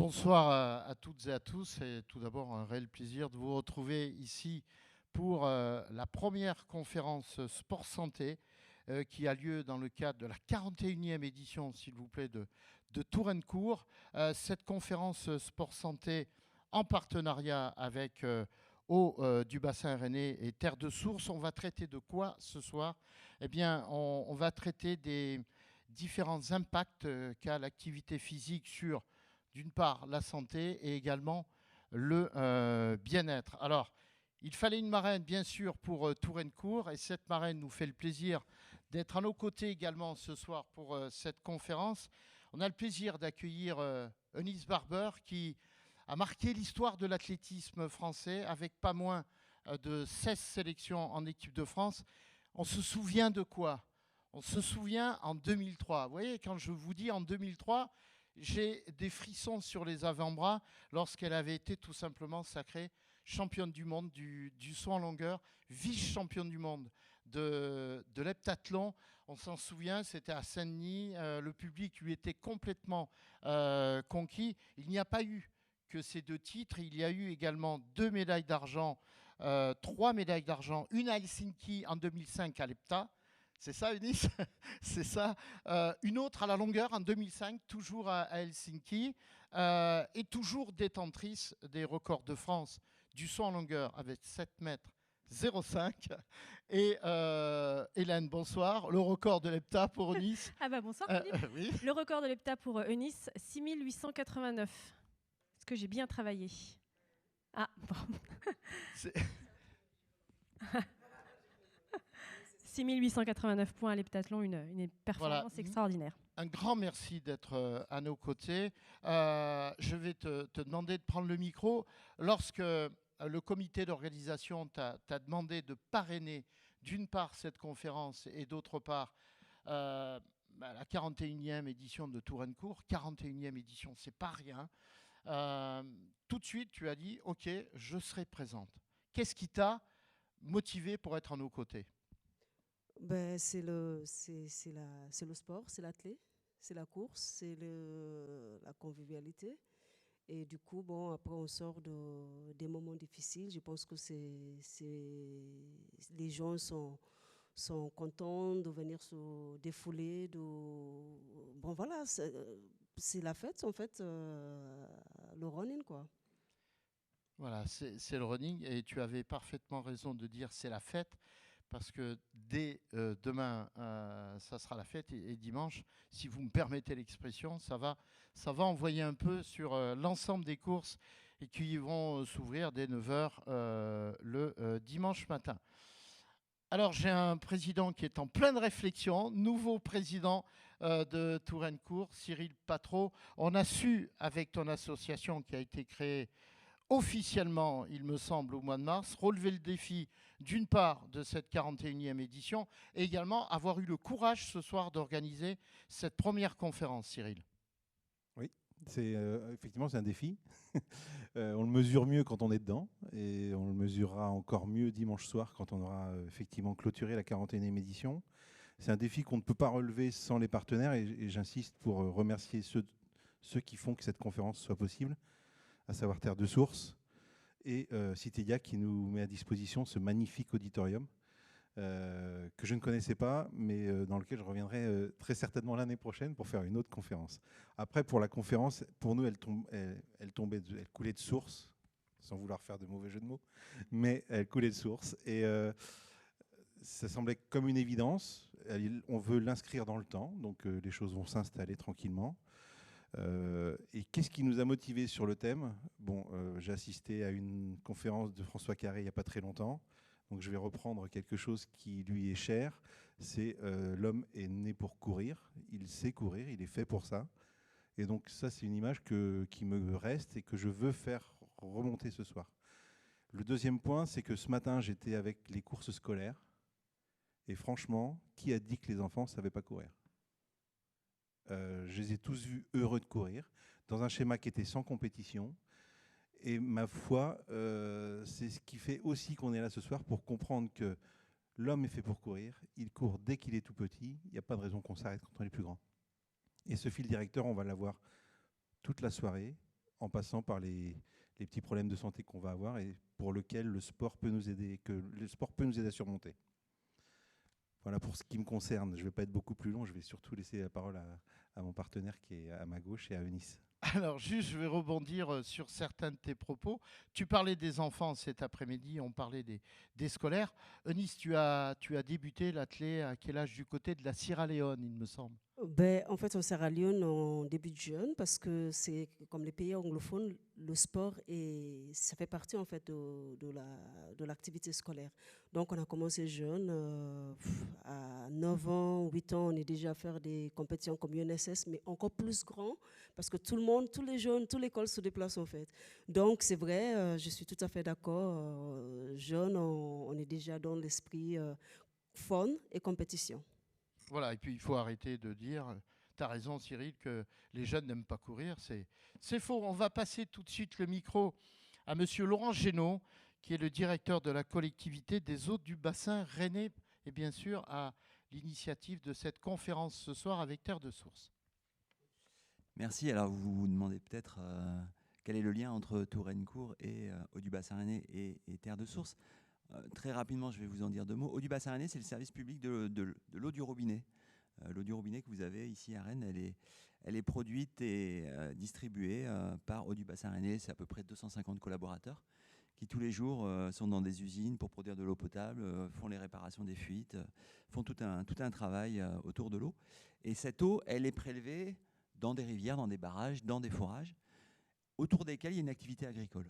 Bonsoir à toutes et à tous. Et tout d'abord, un réel plaisir de vous retrouver ici pour la première conférence Sport Santé qui a lieu dans le cadre de la 41e édition, s'il vous plaît, de Touraine-Court. Cette conférence Sport Santé en partenariat avec Eau du bassin rennais et Terre de Source. On va traiter de quoi ce soir? Eh bien, on va traiter des différents impacts qu'a l'activité physique sur d'une part la santé et également le bien-être. Alors, il fallait une marraine, bien sûr, pour Touraine-Court, et cette marraine nous fait le plaisir d'être à nos côtés également ce soir pour cette conférence. On a le plaisir d'accueillir Eunice Barber, qui a marqué l'histoire de l'athlétisme français avec pas moins de 16 sélections en équipe de France. On se souvient de quoi? On se souvient en 2003. Vous voyez, quand je vous dis en 2003, j'ai des frissons sur les avant-bras lorsqu'elle avait été tout simplement sacrée championne du monde du saut en longueur, vice-championne du monde de l'heptathlon. On s'en souvient, c'était à Saint-Denis. Le public lui était complètement conquis. Il n'y a pas eu que ces deux titres. Il y a eu également 2 médailles d'argent, 3 médailles d'argent, une à Helsinki en 2005 à l'heptat. C'est ça, Eunice? C'est ça. Une autre à la longueur en 2005, toujours à Helsinki, et toujours détentrice des records de France du saut en longueur avec 7 mètres 05. Et Hélène, bonsoir. Le record de l'hepta pour Eunice. Ah bah bonsoir Philippe. Oui. Le record de l'hepta pour Eunice, 6889. Est-ce que j'ai bien travaillé? Ah, bon. 6889 points à l'heptathlon, une performance Voilà. extraordinaire. Un grand merci d'être à nos côtés. Je vais te demander de prendre le micro. Lorsque le comité d'organisation t'a demandé de parrainer d'une part cette conférence et d'autre part la 41e édition de Touraine-Court, 41e édition, c'est pas rien. Tout de suite, tu as dit, OK, je serai présente. Qu'est-ce qui t'a motivé pour être à nos côtés? Ben, c'est le sport, c'est l'athlète, c'est la course, c'est la convivialité. Et du coup, bon, après, on sort des moments difficiles. Je pense que les gens sont contents de venir se défouler. Bon, voilà, c'est la fête, en fait, le running, quoi. Voilà, c'est le running et tu avais parfaitement raison de dire c'est la fête parce que dès demain, ça sera la fête et dimanche, si vous me permettez l'expression, ça va envoyer un peu sur l'ensemble des courses et qui vont s'ouvrir dès 9 heures le dimanche matin. Alors, j'ai un président qui est en pleine réflexion, nouveau président de Touraine-Court, Cyril Patro. On a su, avec ton association qui a été créée officiellement, il me semble, au mois de mars, relever le défi d'une part de cette 41e édition et également avoir eu le courage ce soir d'organiser cette première conférence, Cyril. Oui, effectivement c'est un défi. On le mesure mieux quand on est dedans et on le mesurera encore mieux dimanche soir quand on aura effectivement clôturé la 41e édition. C'est un défi qu'on ne peut pas relever sans les partenaires et j'insiste pour remercier ceux qui font que cette conférence soit possible, à savoir Terre de Source et Citédia qui nous met à disposition ce magnifique auditorium que je ne connaissais pas, mais dans lequel je reviendrai très certainement l'année prochaine pour faire une autre conférence. Après, pour la conférence, pour nous, elle coulait de source, sans vouloir faire de mauvais jeu de mots, mais elle coulait de source. Et ça semblait comme une évidence. On veut l'inscrire dans le temps, donc les choses vont s'installer tranquillement. Et qu'est-ce qui nous a motivés sur le thème? Bon, j'ai assisté à une conférence de François Carré il n'y a pas très longtemps, donc je vais reprendre quelque chose qui lui est cher. C'est l'homme est né pour courir, il sait courir, il est fait pour ça. Et donc ça, c'est une image qui me reste et que je veux faire remonter ce soir. Le deuxième point, c'est que ce matin, j'étais avec les courses scolaires. Et franchement, qui a dit que les enfants ne savaient pas courir? Je les ai tous vus heureux de courir, dans un schéma qui était sans compétition. Et ma foi, c'est ce qui fait aussi qu'on est là ce soir pour comprendre que l'homme est fait pour courir. Il court dès qu'il est tout petit. Il n'y a pas de raison qu'on s'arrête quand on est plus grand. Et ce fil directeur, on va l'avoir toute la soirée, en passant par les petits problèmes de santé qu'on va avoir et pour lesquels le sport peut nous aider, à surmonter. Voilà pour ce qui me concerne. Je ne vais pas être beaucoup plus long, je vais surtout laisser la parole à mon partenaire qui est à ma gauche et à Eunice. Alors juste, je vais rebondir sur certains de tes propos. Tu parlais des enfants cet après-midi, on parlait des scolaires. Eunice, tu as débuté l'athlé à quel âge du côté de la Sierra Leone, il me semble? En fait, au Sierra Leone, on débute jeune parce que c'est comme les pays anglophones, le sport ça fait partie en fait de l'activité scolaire. Donc, on a commencé jeune, à 9 ans, 8 ans, on est déjà à faire des compétitions comme UNSS, mais encore plus grand parce que tout le monde, tous les jeunes, toute l'école se déplace en fait. Donc, c'est vrai, je suis tout à fait d'accord. Jeune, on est déjà dans l'esprit fun et compétition. Voilà, et puis il faut arrêter de dire, tu as raison Cyril, que les jeunes n'aiment pas courir. C'est faux. On va passer tout de suite le micro à monsieur Laurent Génaud, qui est le directeur de la collectivité des eaux du bassin rennais, et bien sûr à l'initiative de cette conférence ce soir avec Terre de Source. Merci. Alors vous vous demandez peut-être quel est le lien entre Touraine-Court et eau du bassin rennais et Terre de Source. Très rapidement, je vais vous en dire 2 mots. Eau du bassin rennais, c'est le service public de l'eau du robinet. L'eau du robinet que vous avez ici à Rennes, elle est produite et distribuée par Eau du bassin rennais. C'est à peu près 250 collaborateurs qui tous les jours sont dans des usines pour produire de l'eau potable, font les réparations des fuites, font tout un travail autour de l'eau. Et cette eau, elle est prélevée dans des rivières, dans des barrages, dans des forages, autour desquels il y a une activité agricole.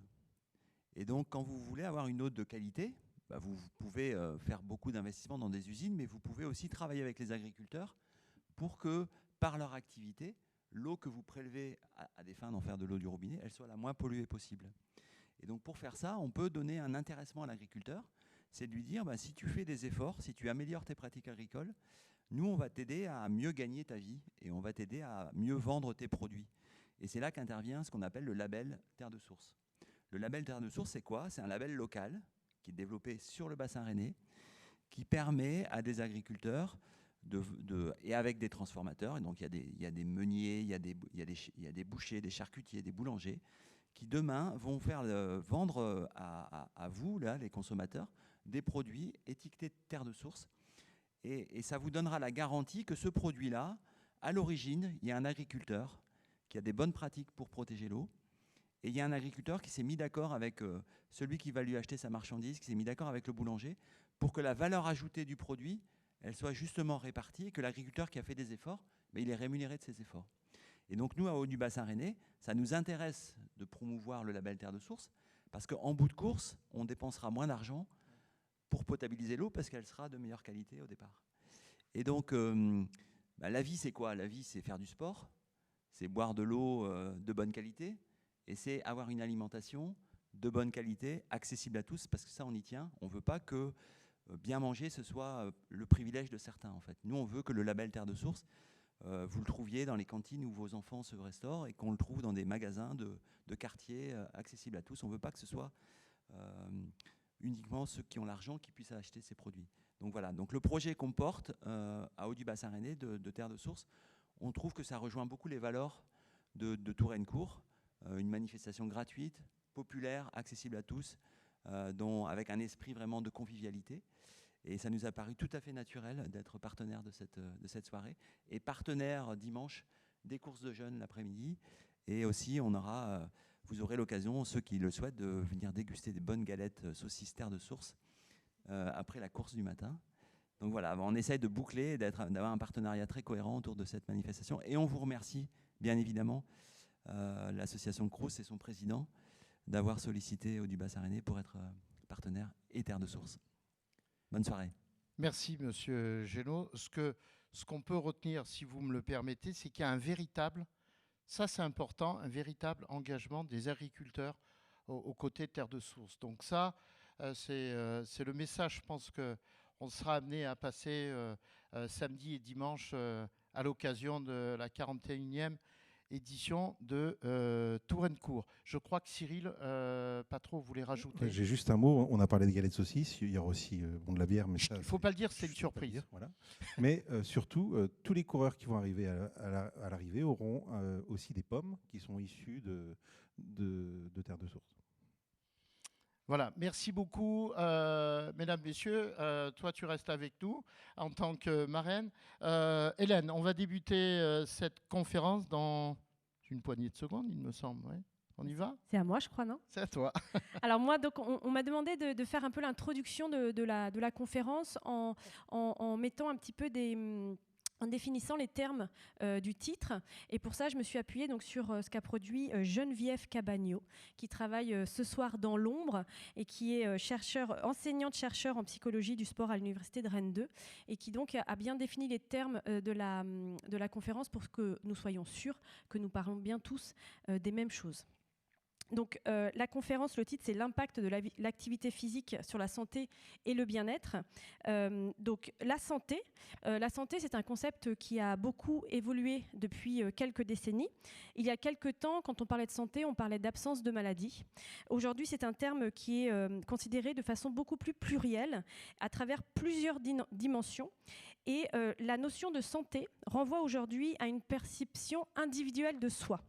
Et donc, quand vous voulez avoir une eau de qualité, vous pouvez faire beaucoup d'investissements dans des usines, mais vous pouvez aussi travailler avec les agriculteurs pour que, par leur activité, l'eau que vous prélevez à des fins d'en faire de l'eau du robinet, elle soit la moins polluée possible. Et donc, pour faire ça, on peut donner un intéressement à l'agriculteur. C'est de lui dire, si tu fais des efforts, si tu améliores tes pratiques agricoles, nous, on va t'aider à mieux gagner ta vie et on va t'aider à mieux vendre tes produits. Et c'est là qu'intervient ce qu'on appelle le label Terre de Source. Le label Terre de Source, c'est quoi? C'est un label local qui est développé sur le bassin rennais, qui permet à des agriculteurs et avec des transformateurs, et donc il y a des meuniers, il y a des bouchers, des charcutiers, des boulangers, qui demain vont faire vendre à vous, là, les consommateurs, des produits étiquetés Terre de Source. Et ça vous donnera la garantie que ce produit-là, à l'origine, il y a un agriculteur qui a des bonnes pratiques pour protéger l'eau. Et il y a un agriculteur qui s'est mis d'accord avec celui qui va lui acheter sa marchandise, qui s'est mis d'accord avec le boulanger, pour que la valeur ajoutée du produit, elle soit justement répartie, et que l'agriculteur qui a fait des efforts, il est rémunéré de ses efforts. Et donc nous, à Eau du bassin rennais, ça nous intéresse de promouvoir le label Terre de Source, parce qu'en bout de course, on dépensera moins d'argent pour potabiliser l'eau, parce qu'elle sera de meilleure qualité au départ. Et donc, la vie, c'est quoi? La vie, c'est faire du sport, c'est boire de l'eau de bonne qualité, et c'est avoir une alimentation de bonne qualité, accessible à tous, parce que ça, on y tient. On ne veut pas que bien manger, ce soit le privilège de certains, en fait. Nous, on veut que le label Terre de Source, vous le trouviez dans les cantines où vos enfants se restaurent et qu'on le trouve dans des magasins de quartier accessibles à tous. On ne veut pas que ce soit uniquement ceux qui ont l'argent qui puissent acheter ces produits. Donc voilà, donc le projet qu'on porte à Eau du bassin rennais de Terre de Source, on trouve que ça rejoint beaucoup les valeurs de Touraine-Court. Une manifestation gratuite, populaire, accessible à tous, avec un esprit vraiment de convivialité. Et ça nous a paru tout à fait naturel d'être partenaire de cette soirée et partenaire dimanche des courses de jeunes l'après-midi. Et aussi, vous aurez l'occasion, ceux qui le souhaitent, de venir déguster des bonnes galettes saucisses Terre de Source après la course du matin. Donc voilà, on essaye de boucler et d'avoir un partenariat très cohérent autour de cette manifestation. Et on vous remercie, bien évidemment, l'association Crous et son président d'avoir sollicité Eau du bassin rennais pour être partenaire et Terre de Source. Bonne soirée. Merci monsieur Génaud. Ce qu'on peut retenir, si vous me le permettez, c'est qu'il y a un véritable, ça c'est important, un véritable engagement des agriculteurs aux côtés de Terre de Source. Donc ça, c'est le message, je pense qu'on sera amené à passer samedi et dimanche à l'occasion de la 41e édition de Touraine-Court. Je crois que Cyril Patro voulait rajouter. J'ai juste un mot. On a parlé des galettes de saucisses. Il y aura aussi de la bière. Mais Il ne faut pas le dire, c'est une surprise. Dire, voilà. Mais surtout, tous les coureurs qui vont arriver à l'arrivée auront aussi des pommes qui sont issues de terre de source. Voilà, merci beaucoup, mesdames, messieurs. Toi, tu restes avec nous en tant que marraine. Hélène, on va débuter cette conférence dans une poignée de secondes, il me semble. Ouais. On y va ? C'est à moi, je crois, non ? C'est à toi. Alors moi, donc, on m'a demandé de faire un peu l'introduction de la conférence en mettant un petit peu en définissant les termes du titre. Et pour ça, je me suis appuyée donc, sur ce qu'a produit Geneviève Cabagno, qui travaille ce soir dans l'ombre et qui est enseignante-chercheur en psychologie du sport à l'Université de Rennes 2 et qui donc a bien défini les termes de la conférence pour que nous soyons sûrs que nous parlons bien tous des mêmes choses. Donc, la conférence, le titre, c'est l'impact de l'activité physique sur la santé et le bien-être. Donc, la santé, c'est un concept qui a beaucoup évolué depuis quelques décennies. Il y a quelques temps, quand on parlait de santé, on parlait d'absence de maladie. Aujourd'hui, c'est un terme qui est considéré de façon beaucoup plus plurielle, à travers plusieurs dimensions. Et la notion de santé renvoie aujourd'hui à une perception individuelle de soi.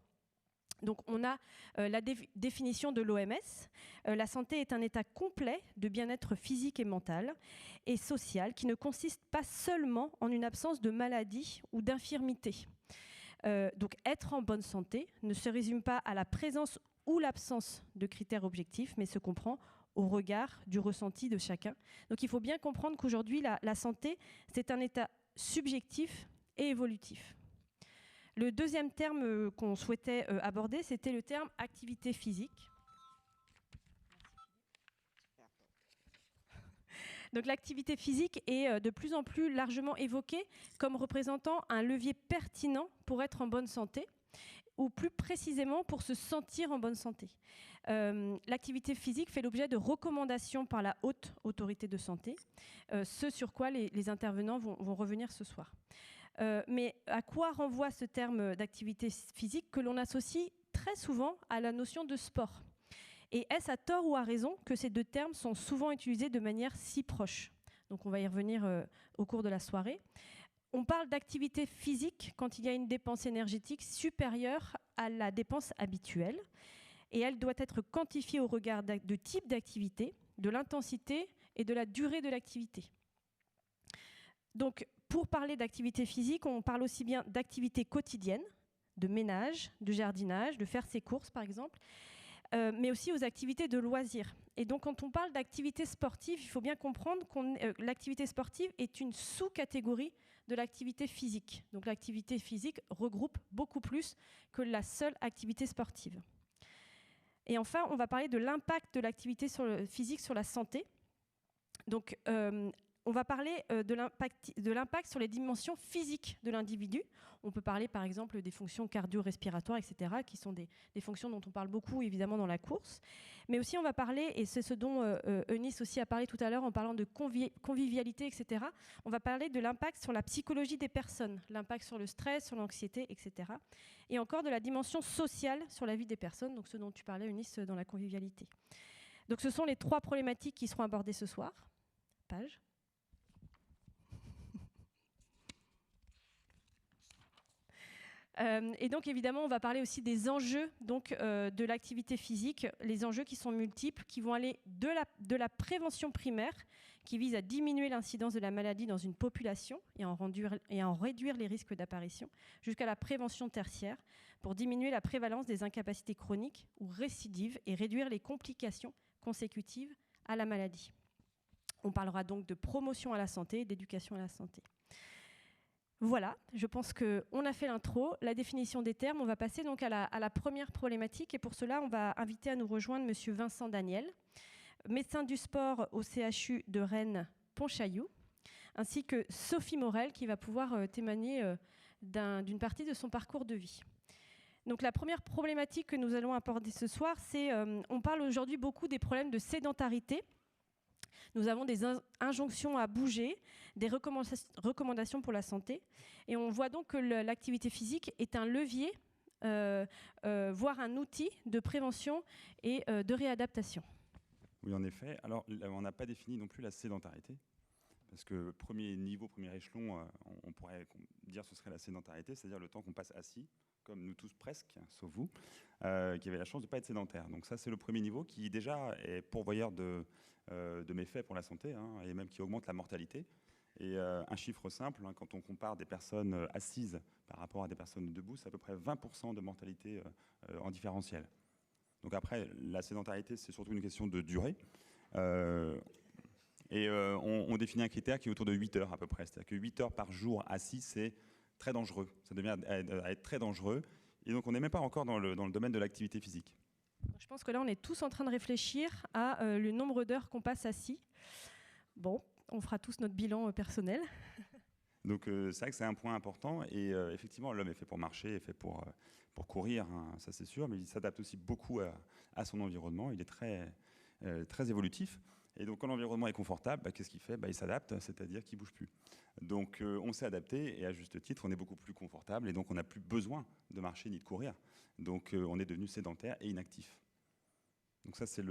Donc on a la définition de l'OMS. La santé est un état complet de bien-être physique et mental et social qui ne consiste pas seulement en une absence de maladie ou d'infirmité. Donc être en bonne santé ne se résume pas à la présence ou l'absence de critères objectifs, mais se comprend au regard du ressenti de chacun. Donc il faut bien comprendre qu'aujourd'hui, la santé, c'est un état subjectif et évolutif. Le deuxième terme qu'on souhaitait aborder, c'était le terme activité physique. Donc l'activité physique est de plus en plus largement évoquée comme représentant un levier pertinent pour être en bonne santé, ou plus précisément pour se sentir en bonne santé. L'activité physique fait l'objet de recommandations par la haute autorité de santé, ce sur quoi les intervenants vont revenir ce soir. Mais à quoi renvoie ce terme d'activité physique que l'on associe très souvent à la notion de sport ? Et est-ce à tort ou à raison que ces deux termes sont souvent utilisés de manière si proche ? Donc on va y revenir au cours de la soirée. On parle d'activité physique quand il y a une dépense énergétique supérieure à la dépense habituelle. Et elle doit être quantifiée au regard de type d'activité, de l'intensité et de la durée de l'activité. Donc, pour parler d'activité physique, on parle aussi bien d'activité quotidienne, de ménage, de jardinage, de faire ses courses par exemple, mais aussi aux activités de loisirs. Et donc quand on parle d'activité sportive, il faut bien comprendre que l'activité sportive est une sous-catégorie de l'activité physique. Donc l'activité physique regroupe beaucoup plus que la seule activité sportive. Et enfin, on va parler de l'impact de l'activité physique sur la santé. Donc on va parler de l'impact sur les dimensions physiques de l'individu. On peut parler par exemple des fonctions cardio-respiratoires, etc., qui sont des fonctions dont on parle beaucoup évidemment dans la course. Mais aussi on va parler, et c'est ce dont Eunice aussi a parlé tout à l'heure en parlant de convivialité, etc., on va parler de l'impact sur la psychologie des personnes, l'impact sur le stress, sur l'anxiété, etc. Et encore de la dimension sociale sur la vie des personnes, donc ce dont tu parlais Eunice dans la convivialité. Donc ce sont les 3 problématiques qui seront abordées ce soir. Page. Et donc évidemment on va parler aussi des enjeux donc, de l'activité physique, les enjeux qui sont multiples, qui vont aller de la prévention primaire qui vise à diminuer l'incidence de la maladie dans une population et à en réduire les risques d'apparition, jusqu'à la prévention tertiaire pour diminuer la prévalence des incapacités chroniques ou récidives et réduire les complications consécutives à la maladie. On parlera donc de promotion à la santé et d'éducation à la santé. Voilà, je pense qu'on a fait l'intro, la définition des termes. On va passer donc à la première problématique et pour cela, on va inviter à nous rejoindre M. Vincent Daniel, médecin du sport au CHU de Rennes-Pontchaillou, ainsi que Sophie Morel qui va pouvoir témoigner d'une partie de son parcours de vie. Donc la première problématique que nous allons aborder ce soir, c'est on parle aujourd'hui beaucoup des problèmes de sédentarité. Nous avons des injonctions à bouger, des recommandations pour la santé. Et on voit donc que l'activité physique est un levier voire un outil de prévention et de réadaptation. Oui, en effet. Alors, on n'a pas défini non plus la sédentarité, parce que premier niveau, premier échelon, on pourrait dire que ce serait la sédentarité, c'est-à-dire le temps qu'on passe assis, comme nous tous presque, sauf vous, qui avez la chance de ne pas être sédentaire. Donc ça, c'est le premier niveau qui déjà est pourvoyeur de méfaits pour la santé, hein, et même qui augmente la mortalité. Et un chiffre simple, hein, quand on compare des personnes assises par rapport à des personnes debout, c'est à peu près 20% de mortalité en différentiel. Donc après, la sédentarité, c'est surtout une question de durée. On définit un critère qui est autour de 8 heures à peu près. C'est-à-dire que 8 heures par jour assis, c'est très dangereux. Ça devient à être très dangereux. Et donc on n'est même pas encore dans le domaine de l'activité physique. Je pense que là, on est tous en train de réfléchir à le nombre d'heures qu'on passe assis. Bon, on fera tous notre bilan personnel. Donc c'est vrai que c'est un point important. Et effectivement, l'homme est fait pour marcher, est fait pour courir, hein, ça c'est sûr. Mais il s'adapte aussi beaucoup à son environnement. Il est très évolutif. Et donc quand l'environnement est confortable, qu'est-ce qu'il fait ? Il s'adapte, c'est-à-dire qu'il ne bouge plus. Donc on s'est adapté et à juste titre, on est beaucoup plus confortable et donc on n'a plus besoin de marcher ni de courir. Donc on est devenu sédentaire et inactif. Donc ça, c'est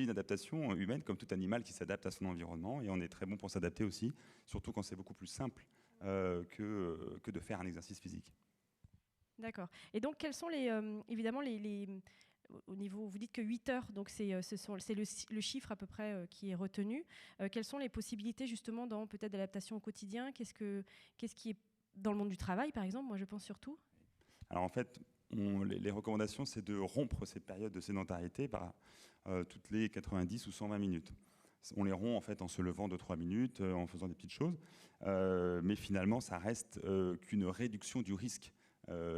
une adaptation humaine comme tout animal qui s'adapte à son environnement et on est très bon pour s'adapter aussi, surtout quand c'est beaucoup plus simple que de faire un exercice physique. D'accord. Et donc quels sont évidemment au niveau, vous dites que 8 heures, donc c'est le chiffre à peu près qui est retenu. Quelles sont les possibilités justement dans peut-être d'adaptation au quotidien ? Qu'est-ce qui est dans le monde du travail, par exemple ? Moi, je pense surtout. Alors en fait, les recommandations, c'est de rompre ces périodes de sédentarité par toutes les 90 ou 120 minutes. On les rompt en fait en se levant de 3 minutes, en faisant des petites choses, mais finalement, ça reste qu'une réduction du risque.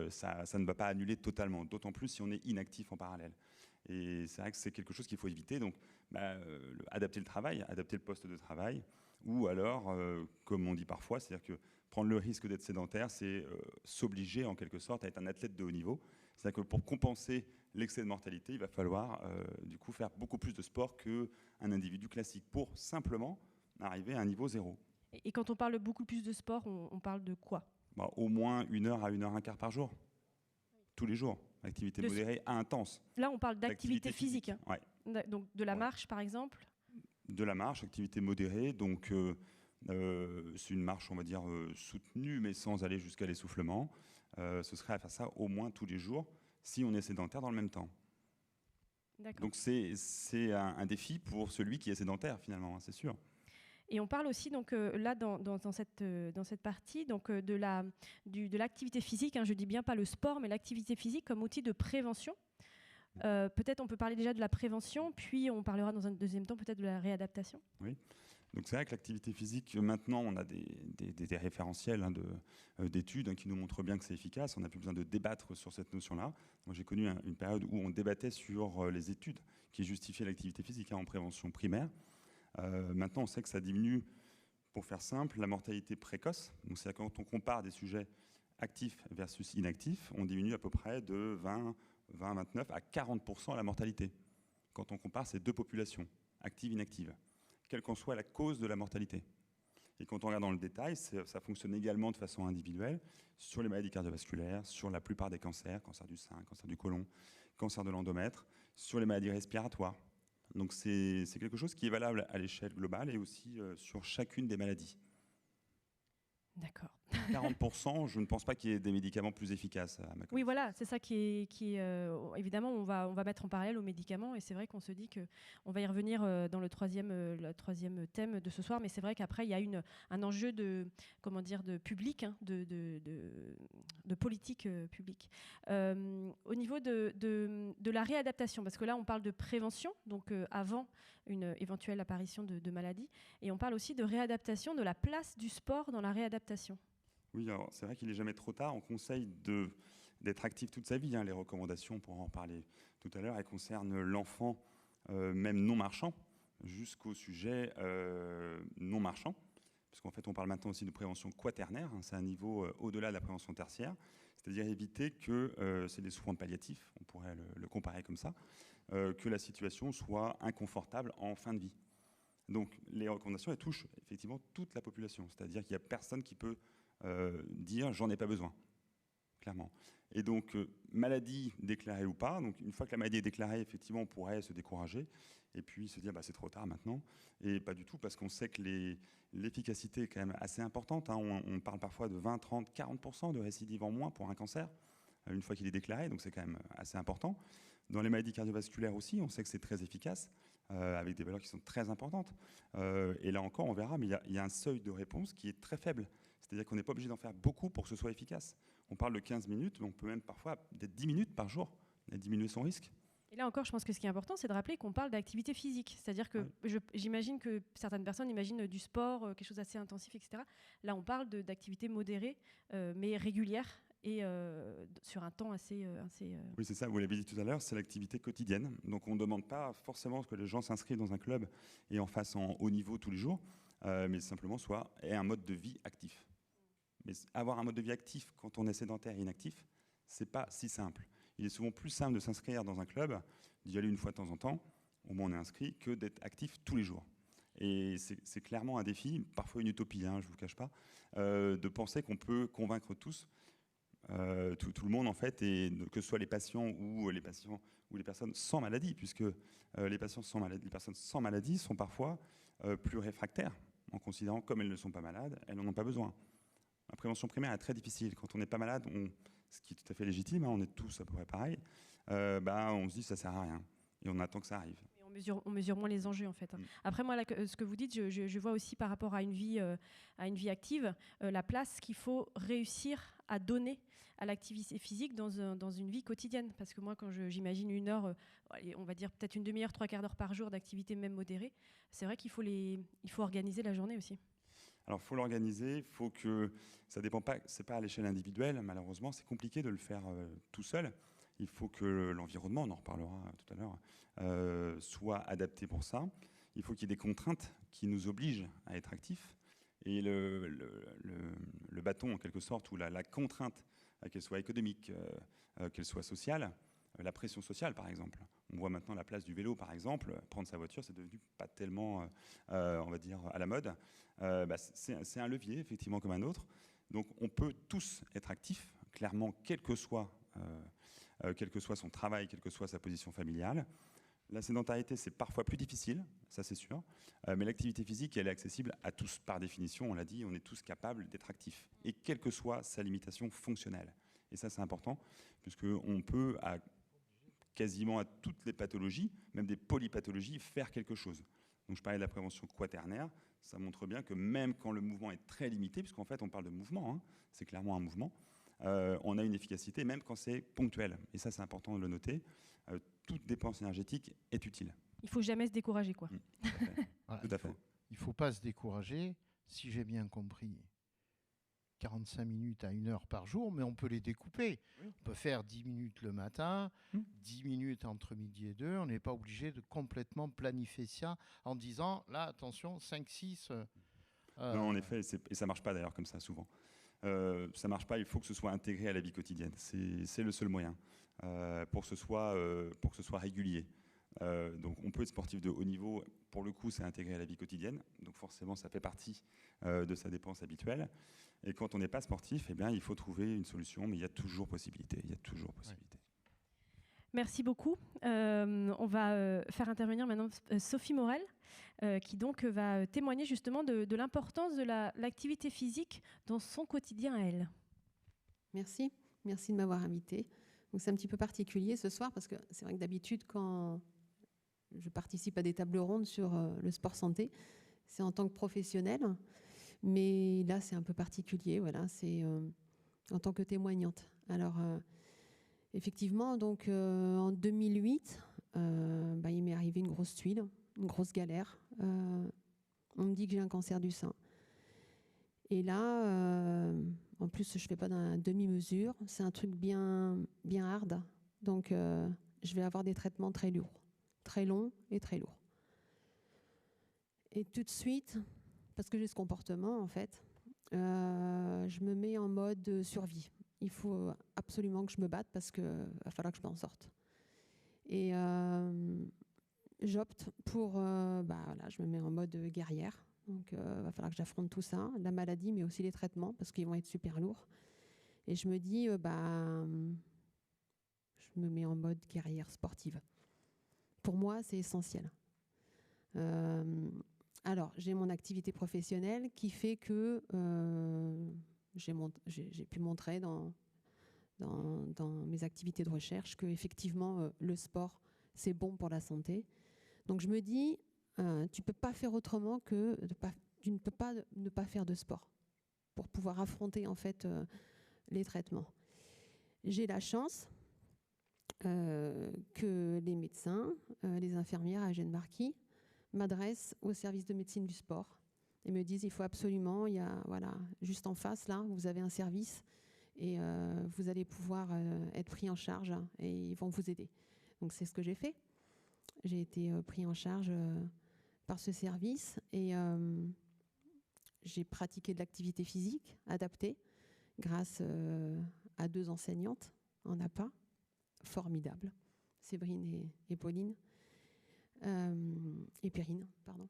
Ça ne va pas annuler totalement, d'autant plus si on est inactif en parallèle. Et c'est vrai que c'est quelque chose qu'il faut éviter. Donc, adapter le travail, adapter le poste de travail, ou alors, comme on dit parfois, c'est-à-dire que prendre le risque d'être sédentaire, c'est s'obliger en quelque sorte à être un athlète de haut niveau. C'est-à-dire que pour compenser l'excès de mortalité, il va falloir du coup faire beaucoup plus de sport qu'un individu classique pour simplement arriver à un niveau zéro. Et quand on parle de beaucoup plus de sport, on parle de quoi ? Au moins 1 heure à 1 heure un quart par jour, tous les jours. Activité modérée à intense. Là, on parle d'activité physique. Hein. Ouais. Donc de la marche, par exemple ? De la marche, activité modérée. Donc c'est une marche, on va dire, soutenue, mais sans aller jusqu'à l'essoufflement. Ce serait à faire ça au moins tous les jours, si on est sédentaire dans le même temps. Donc c'est un défi pour celui qui est sédentaire, finalement, hein, c'est sûr. Et on parle aussi donc là dans cette partie donc de l'activité physique. Hein, je dis bien pas le sport, mais l'activité physique comme outil de prévention. Peut-être on peut parler déjà de la prévention, puis on parlera dans un deuxième temps peut-être de la réadaptation. Oui. Donc c'est vrai que l'activité physique, maintenant on a des référentiels d'études qui nous montrent bien que c'est efficace. On n'a plus besoin de débattre sur cette notion-là. Moi j'ai connu une période où on débattait sur les études qui justifiaient l'activité physique en prévention primaire. Maintenant, on sait que ça diminue, pour faire simple, la mortalité précoce. Donc, c'est quand on compare des sujets actifs versus inactifs, on diminue à peu près de 29 à 40% la mortalité. Quand on compare ces deux populations, actives et inactives, quelle qu'en soit la cause de la mortalité. Et quand on regarde dans le détail, ça fonctionne également de façon individuelle sur les maladies cardiovasculaires, sur la plupart des cancers, cancer du sein, cancer du côlon, cancer de l'endomètre, sur les maladies respiratoires. Donc c'est quelque chose qui est valable à l'échelle globale et aussi sur chacune des maladies. D'accord. 40%, je ne pense pas qu'il y ait des médicaments plus efficaces. À ma connaissance. Oui, voilà, c'est ça qui est évidemment, on va mettre en parallèle aux médicaments, et c'est vrai qu'on se dit qu'on va y revenir dans le troisième thème de ce soir, mais c'est vrai qu'après, il y a un enjeu de public, hein, de politique publique. Au niveau de la réadaptation, parce que là, on parle de prévention, donc avant une éventuelle apparition de maladie, et on parle aussi de réadaptation, de la place du sport dans la réadaptation. Oui, alors c'est vrai qu'il n'est jamais trop tard. On conseille d'être actif toute sa vie. Hein. Les recommandations, pour en parler tout à l'heure, elles concernent l'enfant, même non marchand, jusqu'au sujet non marchand. Parce qu'en fait, on parle maintenant aussi de prévention quaternaire. Hein. C'est un niveau au-delà de la prévention tertiaire. C'est-à-dire éviter que, c'est des soins palliatifs, on pourrait le comparer comme ça, que la situation soit inconfortable en fin de vie. Donc les recommandations, elles touchent effectivement toute la population. C'est-à-dire qu'il n'y a personne qui peut dire « j'en ai pas besoin ». clairement. Et donc, maladie déclarée ou pas, donc une fois que la maladie est déclarée, effectivement, on pourrait se décourager et puis se dire, bah, c'est trop tard maintenant. Et pas du tout, parce qu'on sait que l'efficacité est quand même assez importante. Hein. On parle parfois de 20, 30, 40% de récidive en moins pour un cancer, une fois qu'il est déclaré, donc c'est quand même assez important. Dans les maladies cardiovasculaires aussi, on sait que c'est très efficace, avec des valeurs qui sont très importantes. Et là encore, on verra, mais il y a un seuil de réponse qui est très faible. C'est-à-dire qu'on n'est pas obligé d'en faire beaucoup pour que ce soit efficace. On parle de 15 minutes, mais on peut même parfois d'être 10 minutes par jour, et diminuer son risque. Et là encore, je pense que ce qui est important, c'est de rappeler qu'on parle d'activité physique. C'est-à-dire que j'imagine que certaines personnes imaginent du sport, quelque chose d'assez intensif, etc. Là, on parle d'activité modérée, mais régulière et sur un temps assez... Oui, c'est ça, vous l'avez dit tout à l'heure, c'est l'activité quotidienne. Donc on ne demande pas forcément que les gens s'inscrivent dans un club et en fassent en haut niveau tous les jours, mais simplement aient un mode de vie actif. Mais avoir un mode de vie actif quand on est sédentaire et inactif, c'est pas si simple. Il est souvent plus simple de s'inscrire dans un club, d'y aller une fois de temps en temps, au moins on est inscrit, que d'être actif tous les jours. Et c'est clairement un défi, parfois une utopie, hein, je ne vous cache pas, de penser qu'on peut convaincre tous, tout le monde en fait, et que ce soit les patients ou les personnes sans maladie, puisque les personnes sans maladie sont parfois plus réfractaires, en considérant comme elles ne sont pas malades, elles n'en ont pas besoin. La prévention primaire est très difficile. Quand on n'est pas malade, ce qui est tout à fait légitime, hein, on est tous à peu près pareil, on se dit ça sert à rien et on attend que ça arrive. Et on mesure moins les enjeux en fait. Après moi, là, ce que vous dites, je vois aussi par rapport à une vie active, la place qu'il faut réussir à donner à l'activité physique dans une vie quotidienne. Parce que moi, quand j'imagine une heure, on va dire peut-être une demi-heure, 3/4 d'heure par jour d'activité même modérée, c'est vrai qu'il faut organiser la journée aussi. Alors, il faut l'organiser, ça dépend pas, c'est pas à l'échelle individuelle, malheureusement, c'est compliqué de le faire tout seul. Il faut que l'environnement, on en reparlera tout à l'heure, soit adapté pour ça. Il faut qu'il y ait des contraintes qui nous obligent à être actifs. Et le bâton, en quelque sorte, ou la contrainte, qu'elle soit économique, qu'elle soit sociale, la pression sociale, par exemple. On voit maintenant la place du vélo, par exemple. Prendre sa voiture, c'est devenu pas tellement, on va dire, à la mode. C'est un levier, effectivement, comme un autre. Donc, on peut tous être actifs, clairement, quel que soit son travail, quelle que soit sa position familiale. La sédentarité, c'est parfois plus difficile, ça c'est sûr, mais l'activité physique, elle est accessible à tous. Par définition, on l'a dit, on est tous capables d'être actifs, et quelle que soit sa limitation fonctionnelle. Et ça, c'est important, puisqu'on peut, quasiment à toutes les pathologies, même des polypathologies, faire quelque chose. Donc je parlais de la prévention quaternaire, ça montre bien que même quand le mouvement est très limité, puisqu'en fait on parle de mouvement, hein, c'est clairement un mouvement, on a une efficacité même quand c'est ponctuel. Et ça, c'est important de le noter. Toute dépense énergétique est utile. Il ne faut jamais se décourager, quoi. Tout à fait. Il ne faut pas se décourager, si j'ai bien compris. 45 minutes à 1 heure par jour, mais on peut les découper. Oui. On peut faire 10 minutes le matin, 10 minutes entre midi et 2. On n'est pas obligé de complètement planifier ça en disant, là, attention, 5, 6... Non, en effet, et ça ne marche pas d'ailleurs comme ça, souvent. Ça ne marche pas, il faut que ce soit intégré à la vie quotidienne. C'est le seul moyen pour que ce soit régulier. Donc on peut être sportif de haut niveau, pour le coup c'est intégré à la vie quotidienne, donc forcément ça fait partie de sa dépense habituelle. Et quand on n'est pas sportif, eh bien, il faut trouver une solution, mais il y a toujours possibilité. Ouais. Merci beaucoup. On va faire intervenir maintenant Sophie Morel, qui donc va témoigner justement de l'importance de l'activité physique dans son quotidien à elle. Merci de m'avoir invitée. Donc c'est un petit peu particulier ce soir, parce que c'est vrai que d'habitude, quand je participe à des tables rondes sur le sport santé, c'est en tant que professionnelle. Mais là, c'est un peu particulier, voilà, c'est en tant que témoignante. Alors, effectivement, donc, en 2008, il m'est arrivé une grosse tuile, une grosse galère. On me dit que j'ai un cancer du sein. Et là, en plus, je ne fais pas d'un demi-mesure, c'est un truc bien hard. Donc, je vais avoir des traitements très lourds, très longs et très lourds. Et tout de suite... parce que j'ai ce comportement, en fait, je me mets en mode survie. Il faut absolument que je me batte parce qu'il va falloir que je m'en sorte. Et j'opte pour... je me mets en mode guerrière. Donc, il va falloir que j'affronte tout ça, la maladie, mais aussi les traitements, parce qu'ils vont être super lourds. Et je me dis, je me mets en mode carrière sportive. Pour moi, c'est essentiel. Alors, j'ai mon activité professionnelle qui fait que j'ai pu montrer dans mes activités de recherche que effectivement le sport, c'est bon pour la santé. Donc je me dis, tu peux pas faire autrement que tu ne peux pas ne pas faire de sport pour pouvoir affronter en fait les traitements. J'ai la chance que les médecins, les infirmières à Eugène Marquis m'adressent au service de médecine du sport et me disent il faut absolument, il y a voilà juste en face là, vous avez un service et vous allez pouvoir être pris en charge et ils vont vous aider. Donc c'est ce que j'ai fait. J'ai été pris en charge par ce service et j'ai pratiqué de l'activité physique adaptée grâce à 2 enseignantes en APA, formidables, Séverine et Pauline, et Perrine, pardon.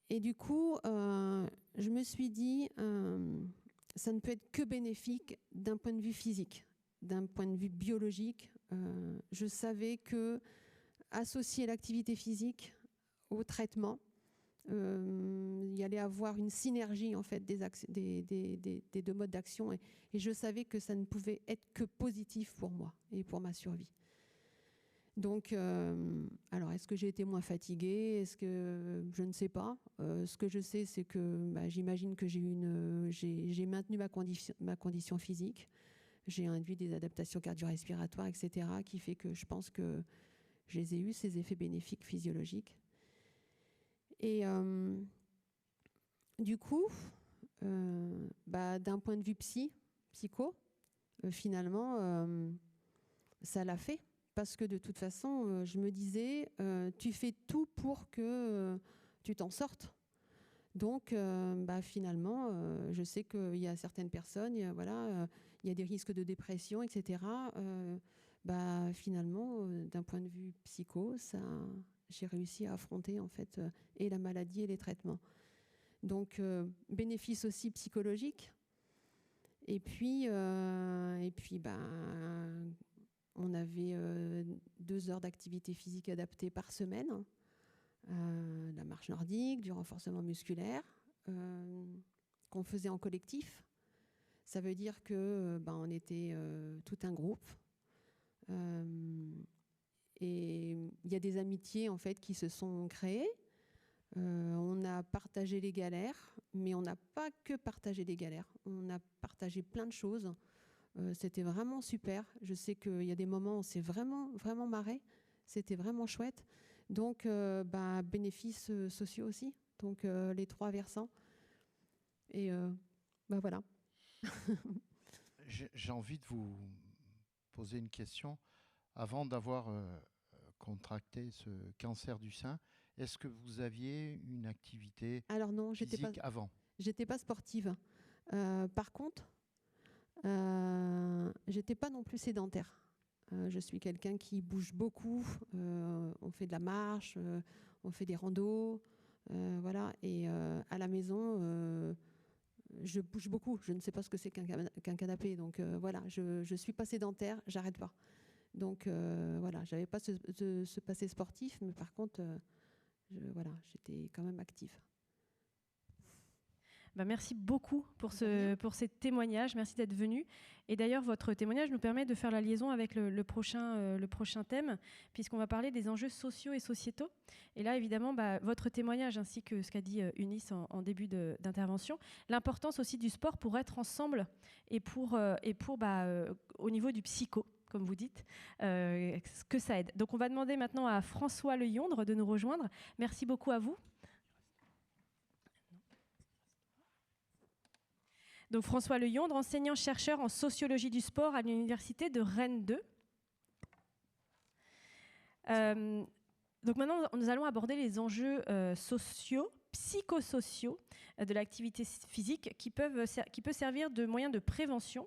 Et du coup, je me suis dit, ça ne peut être que bénéfique d'un point de vue physique, d'un point de vue biologique. Je savais que associer l'activité physique au traitement, il y allait avoir une synergie en fait des 2 modes d'action et je savais que ça ne pouvait être que positif pour moi et pour ma survie. Donc, alors est-ce que j'ai été moins fatiguée? Est-ce que je ne sais pas. Ce que je sais, c'est que j'imagine que j'ai maintenu ma condition physique. J'ai induit des adaptations cardio-respiratoires, etc., qui fait que je pense que je les ai eus, ces effets bénéfiques physiologiques. Et du coup, d'un point de vue psycho, finalement, ça l'a fait. Parce que de toute façon, je me disais, tu fais tout pour que tu t'en sortes. Donc, finalement, je sais qu'il y a certaines personnes, il y a des risques de dépression, etc. Finalement, d'un point de vue psycho, j'ai réussi à affronter en fait et la maladie et les traitements. Donc, bénéfice aussi psychologique. Et puis, on avait 2 heures d'activité physique adaptée par semaine, la marche nordique, du renforcement musculaire, qu'on faisait en collectif. Ça veut dire que on était tout un groupe. Et il y a des amitiés en fait qui se sont créées. On a partagé les galères, mais on n'a pas que partagé les galères. On a partagé plein de choses. C'était vraiment super. Je sais qu'il y a des moments où on s'est vraiment, vraiment marré. C'était vraiment chouette. Donc, bénéfices sociaux aussi. Donc, les 3 versants. Et voilà. J'ai envie de vous poser une question. Avant d'avoir contracté ce cancer du sein, est-ce que vous aviez une activité physique avant? J'étais pas sportive. Par contre, j'étais pas non plus sédentaire. Je suis quelqu'un qui bouge beaucoup. On fait de la marche, on fait des randos, voilà. Et à la maison, je bouge beaucoup. Je ne sais pas ce que c'est qu'un canapé. Donc voilà, je suis pas sédentaire, j'arrête pas. Donc voilà, j'avais pas ce passé sportif, mais par contre, j'étais quand même active. Merci beaucoup pour ces témoignages. Merci d'être venu. Et d'ailleurs, votre témoignage nous permet de faire la liaison avec le prochain thème, puisqu'on va parler des enjeux sociaux et sociétaux. Et là, évidemment, votre témoignage, ainsi que ce qu'a dit Eunice en début d'intervention, l'importance aussi du sport pour être ensemble et pour au niveau du psycho, comme vous dites, que ça aide. Donc, on va demander maintenant à François Leyondre de nous rejoindre. Merci beaucoup à vous. Donc François Leyondre, enseignant-chercheur en sociologie du sport à l'université de Rennes 2. Donc maintenant, nous allons aborder les enjeux psychosociaux de l'activité physique qui peut servir de moyen de prévention,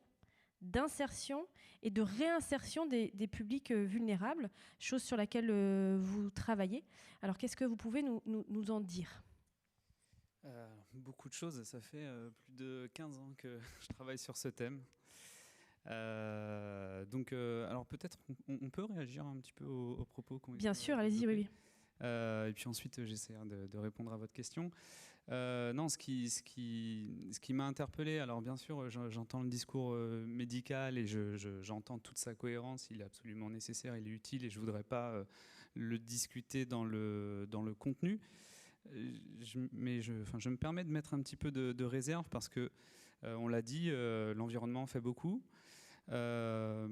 d'insertion et de réinsertion des publics vulnérables, chose sur laquelle vous travaillez. Alors qu'est-ce que vous pouvez nous en dire ? Beaucoup de choses. Ça fait plus de 15 ans que je travaille sur ce thème. Alors peut-être on peut réagir un petit peu aux propos qu'on Bien sûr, allez-y, oui. Et puis ensuite, j'essaierai de répondre à votre question. Non, ce qui m'a interpellé, alors bien sûr, j'entends le discours médical et j'entends toute sa cohérence. Il est absolument nécessaire, il est utile et je ne voudrais pas le discuter dans le contenu. Mais je me permets de mettre un petit peu de réserve parce que, on l'a dit, l'environnement fait beaucoup. D'ailleurs,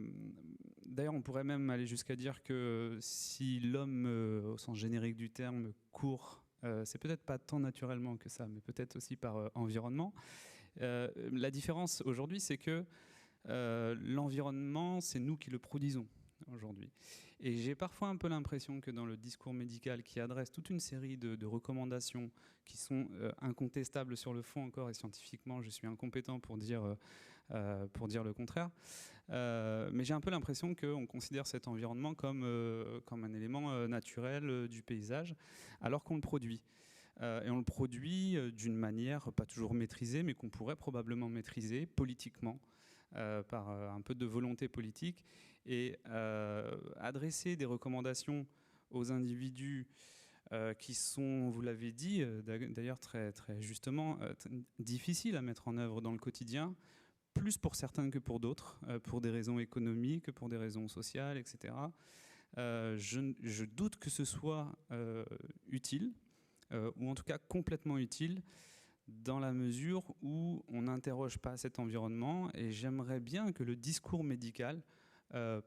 on pourrait même aller jusqu'à dire que si l'homme, au sens générique du terme, court, c'est peut-être pas tant naturellement que ça, mais peut-être aussi par environnement. La différence aujourd'hui, c'est que l'environnement, c'est nous qui le produisons aujourd'hui. Et j'ai parfois un peu l'impression que dans le discours médical qui adresse toute une série de recommandations qui sont incontestables sur le fond encore, et scientifiquement, je suis incompétent pour dire le contraire, mais j'ai un peu l'impression qu'on considère cet environnement comme un élément naturel du paysage, alors qu'on le produit. Et on le produit d'une manière pas toujours maîtrisée, mais qu'on pourrait probablement maîtriser politiquement, par un peu de volonté politique, et adresser des recommandations aux individus qui sont, vous l'avez dit, d'ailleurs très, très justement, difficiles à mettre en œuvre dans le quotidien, plus pour certains que pour d'autres, pour des raisons économiques, pour des raisons sociales, etc. Je doute que ce soit utile, ou en tout cas complètement utile, dans la mesure où on n'interroge pas cet environnement. Et j'aimerais bien que le discours médical,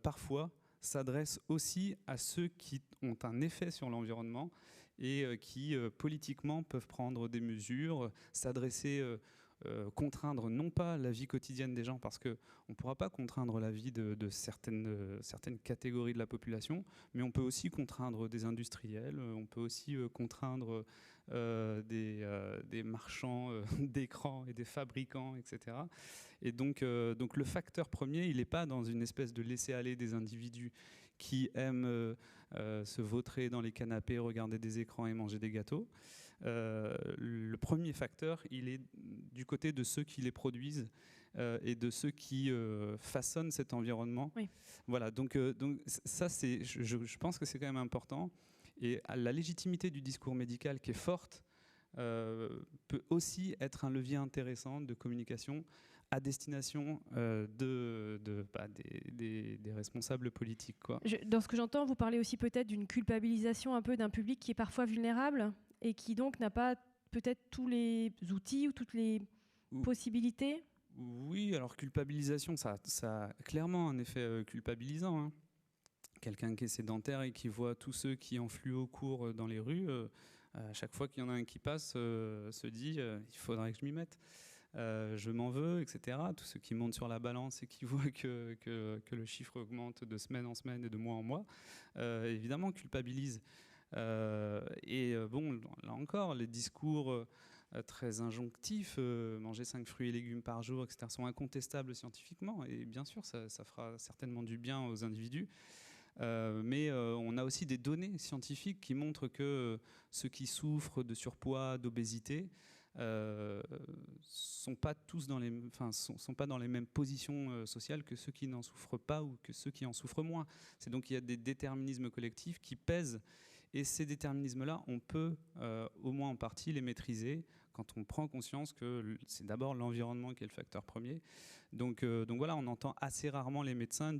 parfois, s'adresse aussi à ceux qui ont un effet sur l'environnement et qui, politiquement, peuvent prendre des mesures, s'adresser, contraindre non pas la vie quotidienne des gens, parce qu'on ne pourra pas contraindre la vie de certaines catégories de la population, mais on peut aussi contraindre des industriels, on peut aussi contraindre des marchands d'écrans et des fabricants, etc. Et donc le facteur premier, il n'est pas dans une espèce de laisser-aller des individus qui aiment se vautrer dans les canapés, regarder des écrans et manger des gâteaux. Le premier facteur, il est du côté de ceux qui les produisent et de ceux qui façonnent cet environnement. Oui. Voilà, donc ça, je pense que c'est quand même important. Et la légitimité du discours médical qui est forte peut aussi être un levier intéressant de communication à destination des responsables politiques, quoi. Dans ce que j'entends, vous parlez aussi peut-être d'une culpabilisation un peu d'un public qui est parfois vulnérable et qui donc n'a pas peut-être tous les outils ou toutes les possibilités. Oui, alors culpabilisation, ça a clairement un effet culpabilisant, hein. Quelqu'un qui est sédentaire et qui voit tous ceux qui enfluent au cours dans les rues, à chaque fois qu'il y en a un qui passe, se dit il faudrait que je m'y mette. Je m'en veux, etc. Tous ceux qui montent sur la balance et qui voient que le chiffre augmente de semaine en semaine et de mois en mois, évidemment culpabilisent. Bon, là encore, les discours très injonctifs, manger 5 fruits et légumes par jour, etc., sont incontestables scientifiquement. Et bien sûr, ça fera certainement du bien aux individus. Mais on a aussi des données scientifiques qui montrent que ceux qui souffrent de surpoids, d'obésité, sont pas dans les mêmes positions sociales que ceux qui n'en souffrent pas ou que ceux qui en souffrent moins. C'est donc il y a des déterminismes collectifs qui pèsent, et ces déterminismes-là, on peut au moins en partie les maîtriser quand on prend conscience que c'est d'abord l'environnement qui est le facteur premier. Donc voilà, on entend assez rarement les médecins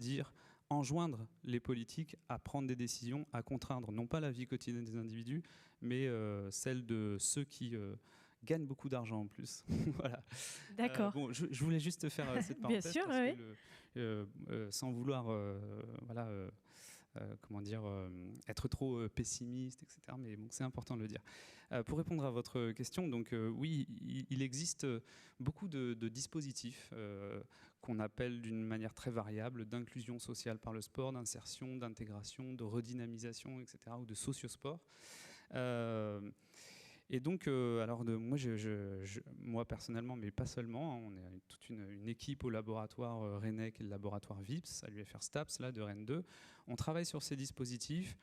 enjoindre les politiques à prendre des décisions, à contraindre non pas la vie quotidienne des individus, mais celle de ceux qui gagnent beaucoup d'argent en plus. Voilà. D'accord. Bon, je voulais juste faire cette parenthèse. Bien sûr, parce oui. que sans vouloir être trop pessimiste, etc. Mais bon, c'est important de le dire. Pour répondre à votre question, donc oui, il existe beaucoup de dispositifs qu'on appelle d'une manière très variable d'inclusion sociale par le sport, d'insertion, d'intégration, de redynamisation, etc., ou de sociosport. Et donc, moi personnellement, mais pas seulement, on est toute une équipe au laboratoire Rennais, qui est le laboratoire VIPS, à l'UFR STAPS, là, de Rennes 2. On travaille sur ces dispositifs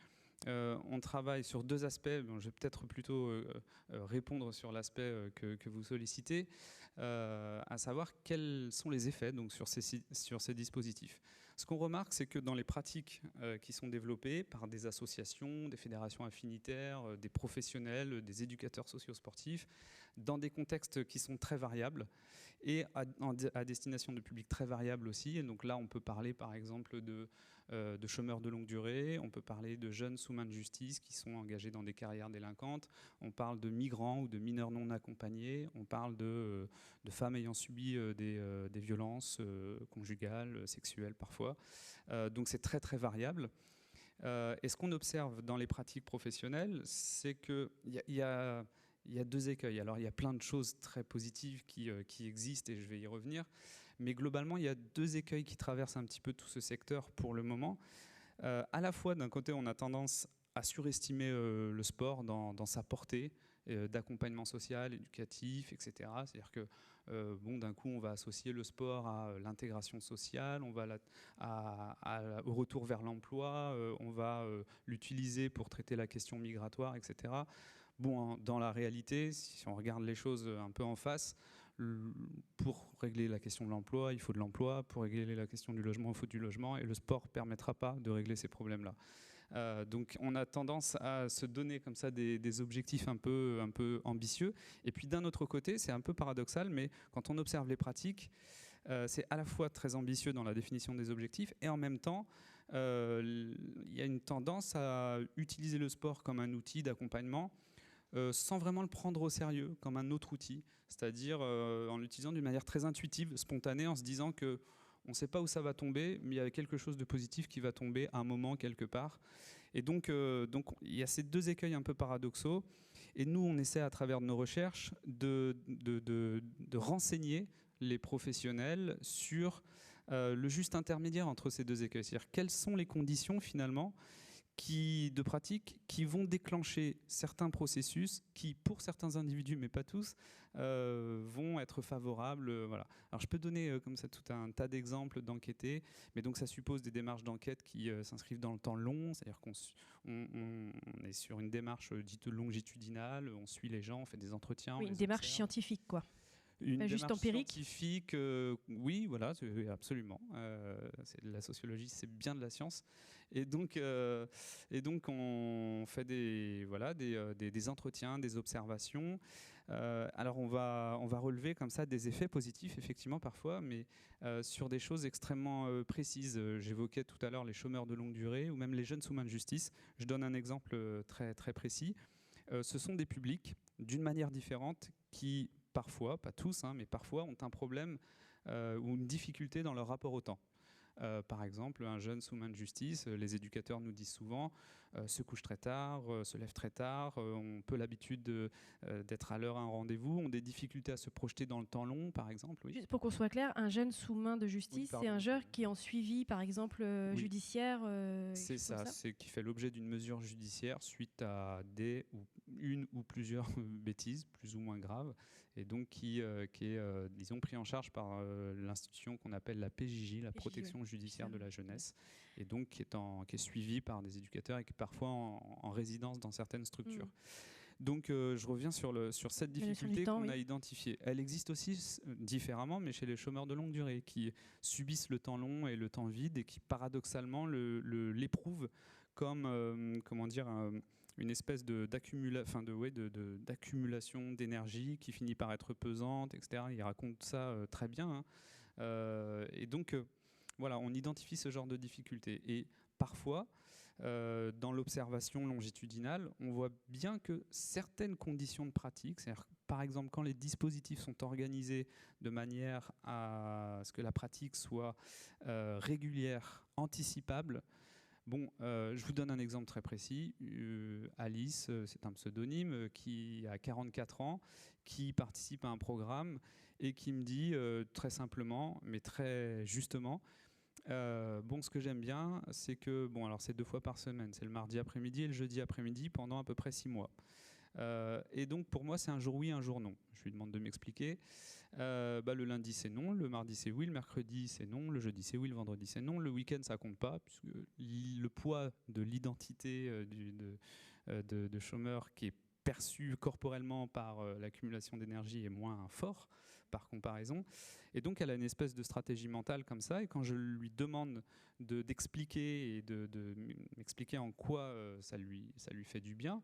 on travaille sur deux aspects. Bon, je vais peut-être plutôt répondre sur l'aspect que vous sollicitez, à savoir quels sont les effets donc, sur ces dispositifs. Ce qu'on remarque, c'est que dans les pratiques qui sont développées par des associations, des fédérations affinitaires, des professionnels, des éducateurs socio-sportifs, dans des contextes qui sont très variables et à destination de publics très variables aussi. Et donc là, on peut parler par exemple de chômeurs de longue durée, on peut parler de jeunes sous main de justice qui sont engagés dans des carrières délinquantes, on parle de migrants ou de mineurs non accompagnés, on parle de femmes ayant subi des violences conjugales, sexuelles parfois. Donc c'est très très variable. Et ce qu'on observe dans les pratiques professionnelles, c'est qu'il y a deux écueils. Alors il y a plein de choses très positives qui existent et je vais y revenir. Mais globalement, il y a deux écueils qui traversent un petit peu tout ce secteur pour le moment. À la fois, d'un côté, on a tendance à surestimer le sport dans sa portée d'accompagnement social, éducatif, etc. C'est-à-dire que d'un coup, on va associer le sport à l'intégration sociale, on va au retour vers l'emploi, on va l'utiliser pour traiter la question migratoire, etc. Bon, dans la réalité, si on regarde les choses un peu en face, pour régler la question de l'emploi, il faut de l'emploi. Pour régler la question du logement, il faut du logement. Et le sport ne permettra pas de régler ces problèmes-là. Donc on a tendance à se donner comme ça des objectifs un peu ambitieux. Et puis d'un autre côté, c'est un peu paradoxal, mais quand on observe les pratiques, c'est à la fois très ambitieux dans la définition des objectifs et en même temps, il y a une tendance à utiliser le sport comme un outil d'accompagnement sans vraiment le prendre au sérieux, comme un autre outil, c'est-à-dire en l'utilisant d'une manière très intuitive, spontanée, en se disant qu'on ne sait pas où ça va tomber, mais il y a quelque chose de positif qui va tomber à un moment, quelque part. Et donc il y a ces deux écueils un peu paradoxaux, et nous, on essaie à travers nos recherches de renseigner les professionnels sur le juste intermédiaire entre ces deux écueils, c'est-à-dire quelles sont les conditions finalement de pratiques qui vont déclencher certains processus qui, pour certains individus, mais pas tous, vont être favorables. Voilà. Alors je peux donner comme ça tout un tas d'exemples d'enquêtés, mais donc ça suppose des démarches d'enquête qui s'inscrivent dans le temps long, c'est-à-dire qu'on est sur une démarche dite longitudinale, on suit les gens, on fait des entretiens. Oui, une démarche scientifique, quoi. Une juste démarche empirique. Scientifique, oui, voilà, absolument. La sociologie, c'est bien de la science. Et donc on fait des entretiens, des observations. Alors on va relever comme ça des effets positifs, effectivement, parfois, mais sur des choses extrêmement précises. J'évoquais tout à l'heure les chômeurs de longue durée ou même les jeunes sous main de justice. Je donne un exemple très, très précis. Ce sont des publics, d'une manière différente, qui parfois, pas tous, mais parfois ont un problème ou une difficulté dans leur rapport au temps. Par exemple, un jeune sous main de justice, les éducateurs nous disent souvent, se couche très tard, se lève très tard, ont peu l'habitude d'être à l'heure à un rendez-vous, ont des difficultés à se projeter dans le temps long, par exemple. Oui. Juste pour qu'on soit clair, un jeune sous main de justice, c'est un jeune qui est en suivi, par exemple, judiciaire. C'est ça, c'est qui fait l'objet d'une mesure judiciaire suite à une ou plusieurs bêtises, plus ou moins graves, et donc qui est, disons, pris en charge par l'institution qu'on appelle la PJJ, la protection judiciaire de la jeunesse, et donc qui est suivi par des éducateurs et qui est parfois en résidence dans certaines structures. Donc je reviens sur cette difficulté qu'on a identifiée. Elle existe aussi différemment, mais chez les chômeurs de longue durée, qui subissent le temps long et le temps vide, et qui paradoxalement l'éprouvent comme une espèce d'accumulation d'énergie qui finit par être pesante, etc. Il raconte ça très bien. Et donc, voilà, on identifie ce genre de difficultés. Et parfois, dans l'observation longitudinale, on voit bien que certaines conditions de pratique, c'est-à-dire par exemple quand les dispositifs sont organisés de manière à ce que la pratique soit régulière, anticipable. Bon, je vous donne un exemple très précis. Alice, c'est un pseudonyme qui a 44 ans, qui participe à un programme et qui me dit très simplement, mais très justement, ce que j'aime bien, c'est que, alors c'est 2 fois par semaine, c'est le mardi après-midi et le jeudi après-midi pendant à peu près 6 mois. Et donc pour moi c'est un jour oui, un jour non. Je lui demande de m'expliquer. Le lundi c'est non, le mardi c'est oui, le mercredi c'est non, le jeudi c'est oui, le vendredi c'est non, le week-end ça compte pas, puisque le poids de l'identité de chômeur qui est perçu corporellement par l'accumulation d'énergie est moins fort par comparaison. Et donc elle a une espèce de stratégie mentale comme ça, et quand je lui demande d'expliquer et de m'expliquer en quoi ça lui fait du bien,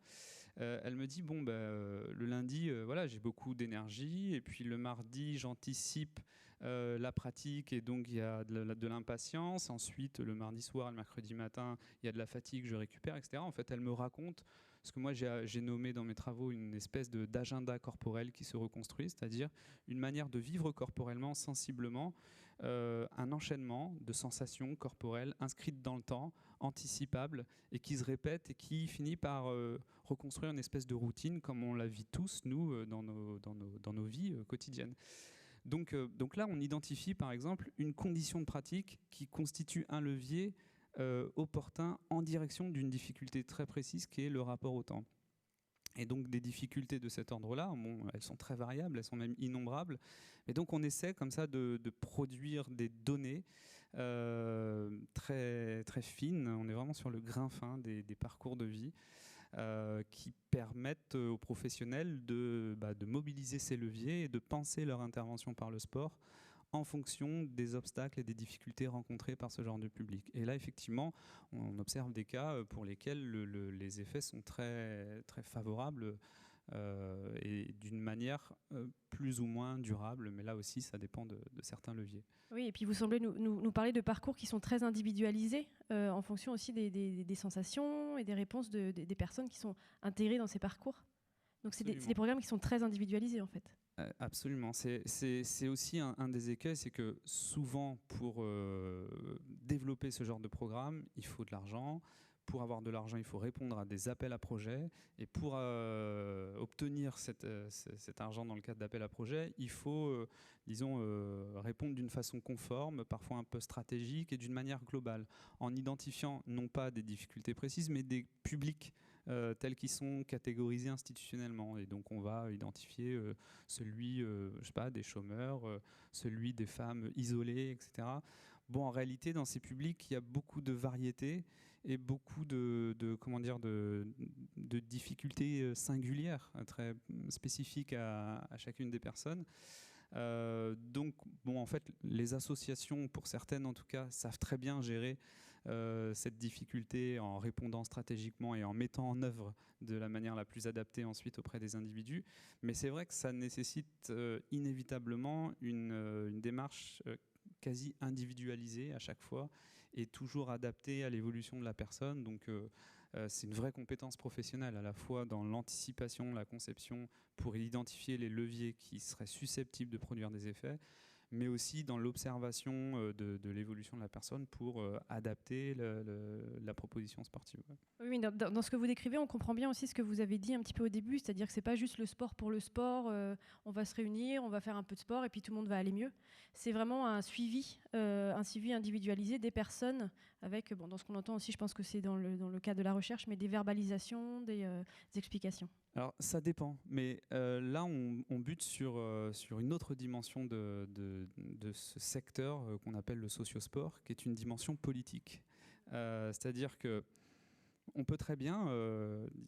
elle me dit le lundi voilà, j'ai beaucoup d'énergie, et puis le mardi j'anticipe la pratique, et donc il y a de l'impatience. Ensuite le mardi soir, le mercredi matin, il y a de la fatigue, je récupère, etc. En fait elle me raconte ce que moi j'ai nommé dans mes travaux une espèce d'agenda corporel qui se reconstruit, c'est-à-dire une manière de vivre corporellement, sensiblement, un enchaînement de sensations corporelles inscrites dans le temps, anticipables, et qui se répètent et qui finit par reconstruire une espèce de routine comme on la vit tous, nous, dans nos vies quotidiennes. Donc là, on identifie par exemple une condition de pratique qui constitue un levier opportun en direction d'une difficulté très précise qui est le rapport au temps. Et donc des difficultés de cet ordre-là, elles sont très variables, elles sont même innombrables. Et donc on essaie comme ça de produire des données très, très fines. On est vraiment sur le grain fin des parcours de vie qui permettent aux professionnels de mobiliser ces leviers et de penser leur intervention par le sport en fonction des obstacles et des difficultés rencontrées par ce genre de public. Et là, effectivement, on observe des cas pour lesquels les effets sont très, très favorables et d'une manière plus ou moins durable, mais là aussi, ça dépend de certains leviers. Oui, et puis vous semblez nous parler de parcours qui sont très individualisés en fonction aussi des sensations et des réponses des personnes qui sont intégrées dans ces parcours. Donc c'est des programmes qui sont très individualisés en fait. Absolument. C'est aussi un des écueils, c'est que souvent pour développer ce genre de programme, il faut de l'argent. Pour avoir de l'argent, il faut répondre à des appels à projets. Et pour obtenir cet argent dans le cadre d'appels à projets, il faut, répondre d'une façon conforme, parfois un peu stratégique et d'une manière globale, en identifiant non pas des difficultés précises, mais des publics tels qu'ils sont catégorisés institutionnellement. Et donc on va identifier celui des chômeurs, celui des femmes isolées, etc. Bon, en réalité, dans ces publics, il y a beaucoup de variétés et beaucoup de difficultés singulières, très spécifiques à chacune des personnes. En fait, les associations, pour certaines en tout cas, savent très bien gérer cette difficulté en répondant stratégiquement et en mettant en œuvre de la manière la plus adaptée ensuite auprès des individus. Mais c'est vrai que ça nécessite inévitablement une démarche quasi individualisée à chaque fois et toujours adaptée à l'évolution de la personne. Donc c'est une vraie compétence professionnelle, à la fois dans l'anticipation, la conception, pour identifier les leviers qui seraient susceptibles de produire des effets, mais aussi dans l'observation de l'évolution de la personne pour adapter la proposition sportive. Oui, dans ce que vous décrivez, on comprend bien aussi ce que vous avez dit un petit peu au début, c'est-à-dire que c'est pas juste le sport pour le sport, on va se réunir, on va faire un peu de sport et puis tout le monde va aller mieux. C'est vraiment un suivi individualisé des personnes avec, dans ce qu'on entend aussi, je pense que c'est dans le cadre de la recherche, mais des verbalisations, des explications. Alors ça dépend, mais là on bute sur une autre dimension de ce secteur qu'on appelle le sociosport, qui est une dimension politique. C'est-à-dire que on peut très bien,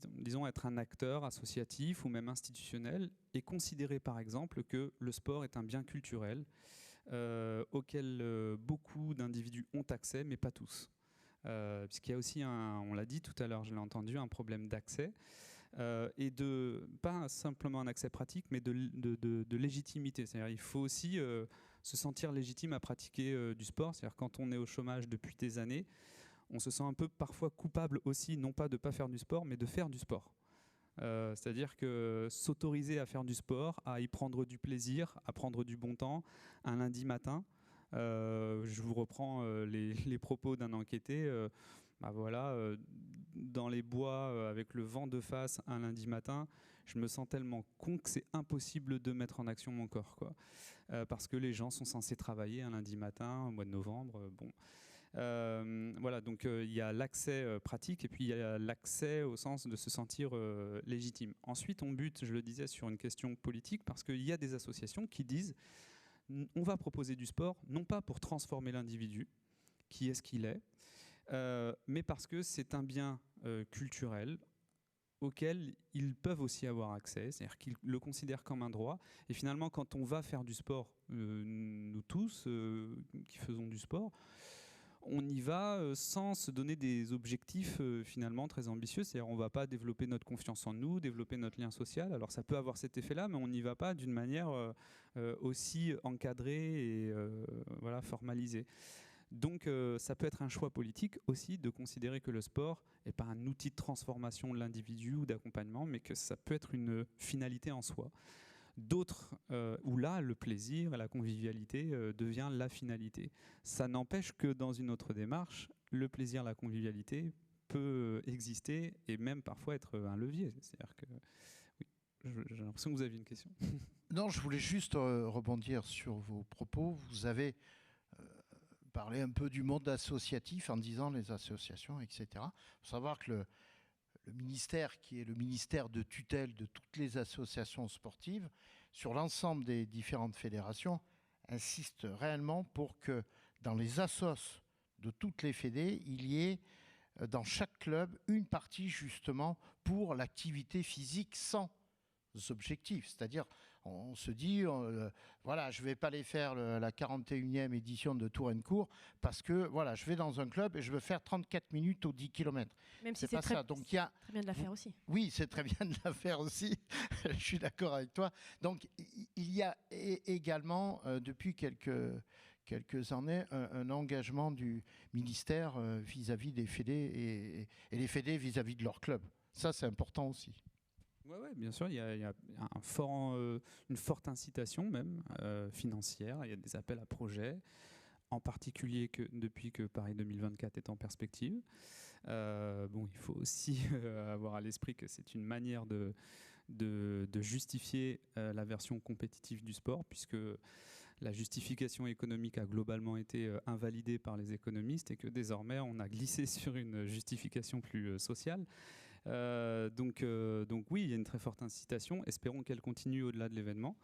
disons, être un acteur associatif ou même institutionnel et considérer par exemple que le sport est un bien culturel auquel beaucoup d'individus ont accès, mais pas tous. Puisqu'il y a aussi, on l'a dit tout à l'heure, je l'ai entendu, un problème d'accès. Et pas simplement un accès pratique, mais de légitimité. C'est-à-dire il faut aussi se sentir légitime à pratiquer du sport. C'est-à-dire quand on est au chômage depuis des années, on se sent un peu parfois coupable aussi, non pas de ne pas faire du sport, mais de faire du sport. C'est-à-dire que s'autoriser à faire du sport, à y prendre du plaisir, à prendre du bon temps, un lundi matin, je vous reprends les propos d'un enquêté, dans les bois avec le vent de face un lundi matin, je me sens tellement con que c'est impossible de mettre en action mon corps, quoi. Parce que les gens sont censés travailler un lundi matin au mois de novembre. Voilà, donc il y a l'accès pratique et puis il y a l'accès au sens de se sentir légitime. Ensuite, on bute, je le disais, sur une question politique parce qu'il y a des associations qui disent on va proposer du sport, non pas pour transformer l'individu, qui est ce qu'il est, mais parce que c'est un bien culturel auquel ils peuvent aussi avoir accès, c'est-à-dire qu'ils le considèrent comme un droit. Et finalement, quand on va faire du sport, nous tous qui faisons du sport, on y va sans se donner des objectifs finalement très ambitieux. C'est-à-dire on ne va pas développer notre confiance en nous, développer notre lien social. Alors ça peut avoir cet effet-là, mais on n'y va pas d'une manière aussi encadrée et voilà, formalisée. Donc ça peut être un choix politique aussi de considérer que le sport n'est pas un outil de transformation de l'individu ou d'accompagnement, mais que ça peut être une finalité en soi. D'autres, où là, le plaisir et la convivialité devient la finalité. Ça n'empêche que dans une autre démarche, le plaisir, la convivialité peut exister et même parfois être un levier. C'est-à-dire que, oui, j'ai l'impression que vous avez une question. Non, je voulais juste rebondir sur vos propos. Vous avez parlé un peu du monde associatif en disant les associations, etc. Il faut savoir que le ministère, qui est le ministère de tutelle de toutes les associations sportives, sur l'ensemble des différentes fédérations, insiste réellement pour que dans les assos de toutes les fédés, il y ait dans chaque club une partie justement pour l'activité physique sans objectifs. C'est-à-dire, on se dit, voilà, je ne vais pas aller faire la 41e édition de Tour & Court parce que voilà, je vais dans un club et je veux faire 34 minutes aux 10 km. Même si c'est pas ça. Donc, très bien de la faire aussi. Oui, c'est très bien de la faire aussi. Je suis d'accord avec toi. Donc, il y a également, depuis quelques années, un engagement du ministère vis-à-vis des fédés et les fédés vis-à-vis de leur club. Ça, c'est important aussi. Oui, bien sûr, il y a une forte incitation même financière. Il y a des appels à projets, en particulier depuis que Paris 2024 est en perspective. Il faut aussi avoir à l'esprit que c'est une manière de justifier la version compétitive du sport, puisque la justification économique a globalement été invalidée par les économistes et que désormais on a glissé sur une justification plus sociale. Donc oui, il y a une très forte incitation. Espérons qu'elle continue au-delà de l'événement.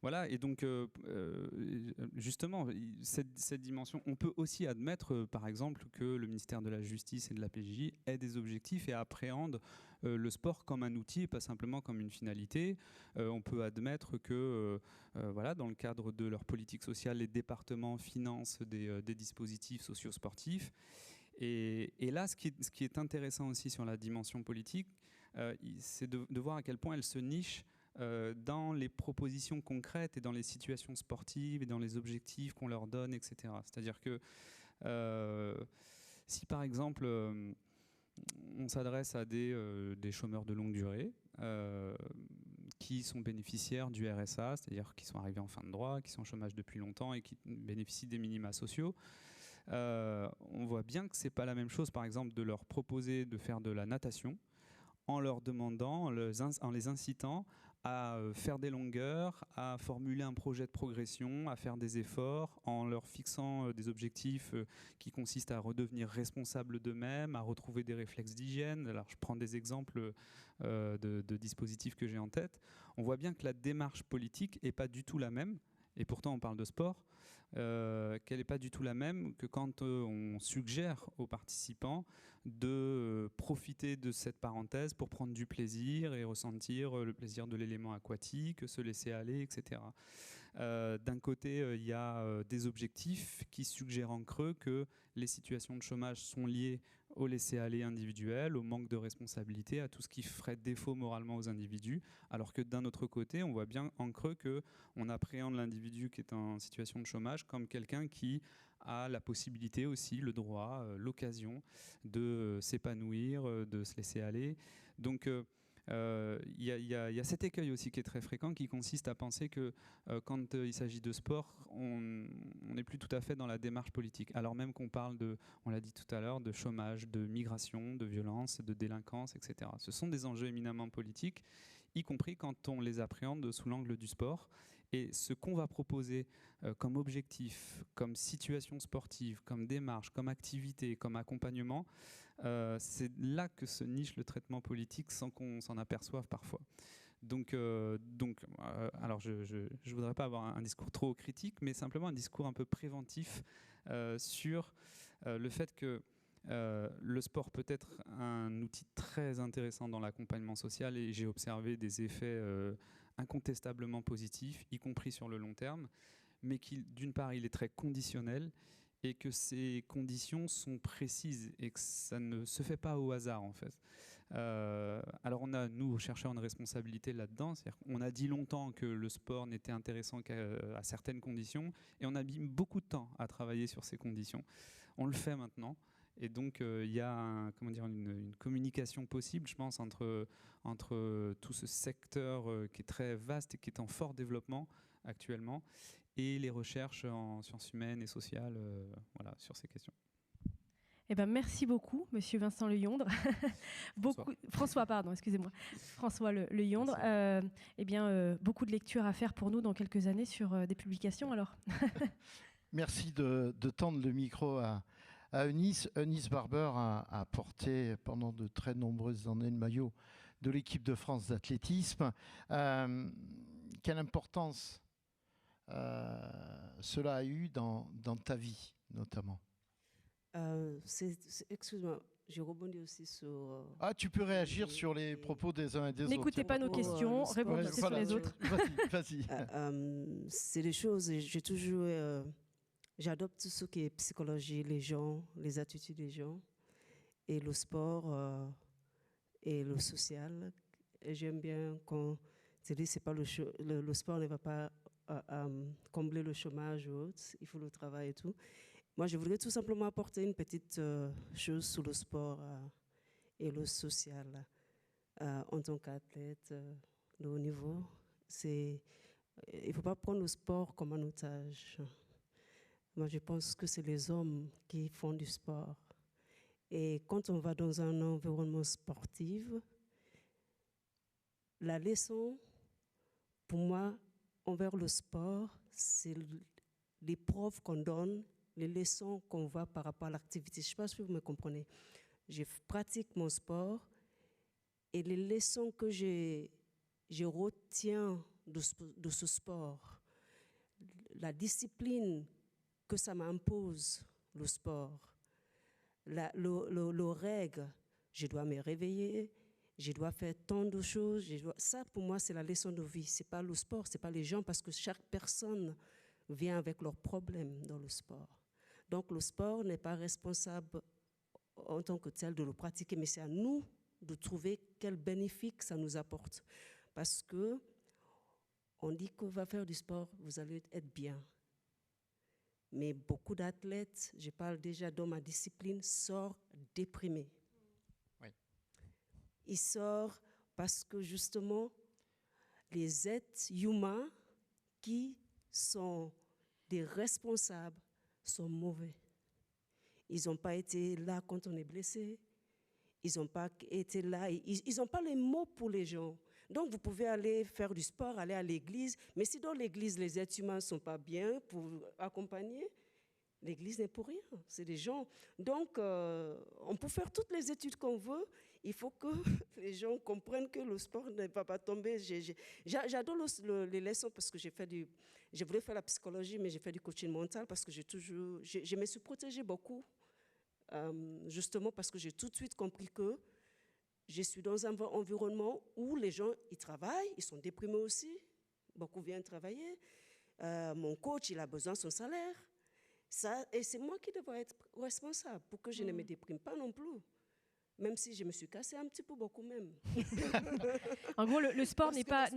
Voilà, et donc justement, cette dimension, on peut aussi admettre, par exemple, que le ministère de la Justice et de la PJ ait des objectifs et appréhende le sport comme un outil et pas simplement comme une finalité. On peut admettre que, voilà, dans le cadre de leur politique sociale, les départements financent des dispositifs socio-sportifs. Et là, ce qui est intéressant aussi sur la dimension politique, c'est de voir à quel point elle se niche dans les propositions concrètes et dans les situations sportives et dans les objectifs qu'on leur donne, etc. C'est-à-dire que si par exemple on s'adresse à des chômeurs de longue durée qui sont bénéficiaires du RSA, c'est-à-dire qui sont arrivés en fin de droit, qui sont au chômage depuis longtemps et qui bénéficient des minima sociaux, on voit bien que c'est pas la même chose, par exemple, de leur proposer de faire de la natation en leur demandant, en les incitant à faire des longueurs, à formuler un projet de progression, à faire des efforts, en leur fixant des objectifs qui consistent à redevenir responsables d'eux-mêmes, à retrouver des réflexes d'hygiène. Alors, je prends des exemples de dispositifs que j'ai en tête. On voit bien que la démarche politique n'est pas du tout la même, et pourtant on parle de sport, qu'elle n'est pas du tout la même que quand on suggère aux participants de profiter de cette parenthèse pour prendre du plaisir et ressentir le plaisir de l'élément aquatique, se laisser aller, etc. D'un côté, il y a des objectifs qui suggèrent en creux que les situations de chômage sont liées au laisser-aller individuel, au manque de responsabilité, à tout ce qui ferait défaut moralement aux individus, alors que d'un autre côté, on voit bien en creux qu'on appréhende l'individu qui est en situation de chômage comme quelqu'un qui a la possibilité aussi, le droit, l'occasion de s'épanouir, de se laisser aller. Donc il y a cet écueil aussi qui est très fréquent, qui consiste à penser que quand il s'agit de sport, on n'est plus tout à fait dans la démarche politique. Alors même qu'on parle on l'a dit tout à l'heure, de chômage, de migration, de violence, de délinquance, etc. Ce sont des enjeux éminemment politiques, y compris quand on les appréhende sous l'angle du sport. Et ce qu'on va proposer comme objectif, comme situation sportive, comme démarche, comme activité, comme accompagnement, c'est là que se niche le traitement politique sans qu'on s'en aperçoive parfois. Donc, alors je ne voudrais pas avoir un discours trop critique, mais simplement un discours un peu préventif sur le fait que le sport peut être un outil très intéressant dans l'accompagnement social, et j'ai observé des effets incontestablement positifs, y compris sur le long terme, mais d'une part, il est très conditionnel, et que ces conditions sont précises et que ça ne se fait pas au hasard en fait. Alors on a, nous, chercheurs, une responsabilité là-dedans. C'est-à-dire qu'on a dit longtemps que le sport n'était intéressant qu'à certaines conditions, et on a mis beaucoup de temps à travailler sur ces conditions. On le fait maintenant. Et donc, il y a une communication possible, je pense, entre tout ce secteur qui est très vaste et qui est en fort développement actuellement, et les recherches en sciences humaines et sociales voilà, sur ces questions. Eh ben, merci beaucoup, Monsieur Vincent Leyondre. François, pardon, excusez-moi. François Leyondre. Beaucoup de lectures à faire pour nous dans quelques années sur des publications, alors. Merci de tendre le micro à Eunice. Eunice Barber a porté pendant de très nombreuses années le maillot de l'équipe de France d'athlétisme. Quelle importance cela a eu dans ta vie, notamment? Excuse-moi, je rebondis aussi sur... tu peux réagir sur les propos des uns et des autres. N'écoutez pas nos questions, répondez sur les autres. Vas-y. C'est des choses, j'ai toujours... J'adopte tout ce qui est psychologie, les gens, les attitudes des gens, et le sport et le social. Et j'aime bien quand tu dis c'est pas le sport ne va pas combler le chômage ou autre, il faut le travail et tout. Moi, je voudrais tout simplement apporter une petite chose sur le sport et le social en tant qu'athlète de haut niveau. Il ne faut pas prendre le sport comme un otage. Moi, je pense que c'est les hommes qui font du sport. Et quand on va dans un environnement sportif, la leçon, pour moi, envers le sport, c'est l'épreuve qu'on donne, les leçons qu'on voit par rapport à l'activité. Je ne sais pas si vous me comprenez. Je pratique mon sport et les leçons que je retiens de ce sport, la discipline que ça m'impose, le sport, le règle, je dois me réveiller, je dois faire tant de choses. Ça, pour moi, c'est la leçon de vie. Ce n'est pas le sport, ce n'est pas les gens, parce que chaque personne vient avec leurs problèmes dans le sport. Donc, le sport n'est pas responsable en tant que tel de le pratiquer, mais c'est à nous de trouver quel bénéfice ça nous apporte. Parce que on dit qu'on va faire du sport, vous allez être bien. Mais beaucoup d'athlètes, je parle déjà dans ma discipline, sortent déprimés. Oui. Ils sortent parce que justement, les êtres humains qui sont des responsables sont mauvais. Ils n'ont pas été là quand on est blessé. Ils n'ont pas été là. Ils n'ont pas les mots pour les gens. Donc, vous pouvez aller faire du sport, aller à l'église, mais si dans l'église, les êtres humains ne sont pas bien pour accompagner, l'église n'est pour rien. C'est des gens. Donc, on peut faire toutes les études qu'on veut. Il faut que les gens comprennent que le sport ne va pas tomber. J'adore les leçons parce que je voulais faire la psychologie, mais j'ai fait du coaching mental parce que je me suis protégée beaucoup, justement parce que j'ai tout de suite compris que je suis dans un environnement où les gens, ils travaillent, ils sont déprimés aussi. Beaucoup viennent travailler. Mon coach, il a besoin de son salaire. Et c'est moi qui devrais être responsable pour que je ne me déprime pas non plus. Même si je me suis cassée un petit peu, beaucoup même. En gros, le sport n'est pas...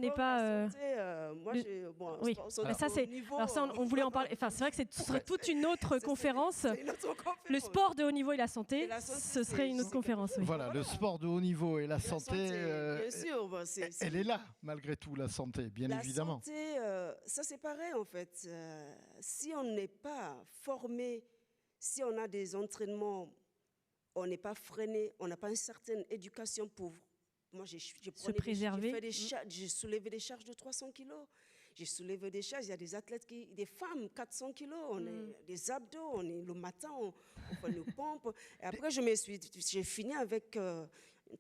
Oui, ça c'est... Alors ça, on voulait en parler. Enfin, c'est vrai que ce serait toute une autre conférence. Le sport de haut niveau et la santé, ce serait une autre conférence. Oui. Voilà, le sport de haut niveau et la santé, bien sûr, elle est là, malgré tout, la santé, bien évidemment. La santé, ça c'est pareil en fait. Si on n'est pas formé, si on a des entraînements, on n'est pas freiné, on n'a pas une certaine éducation pour... Moi, se préserver. J'ai soulevé des charges de 300 kilos. j'ai soulevé des charges. Il y a des athlètes, des femmes, 400 kilos, on est des abdos, on est le matin, on fait nos pompes. Et après, j'ai fini avec un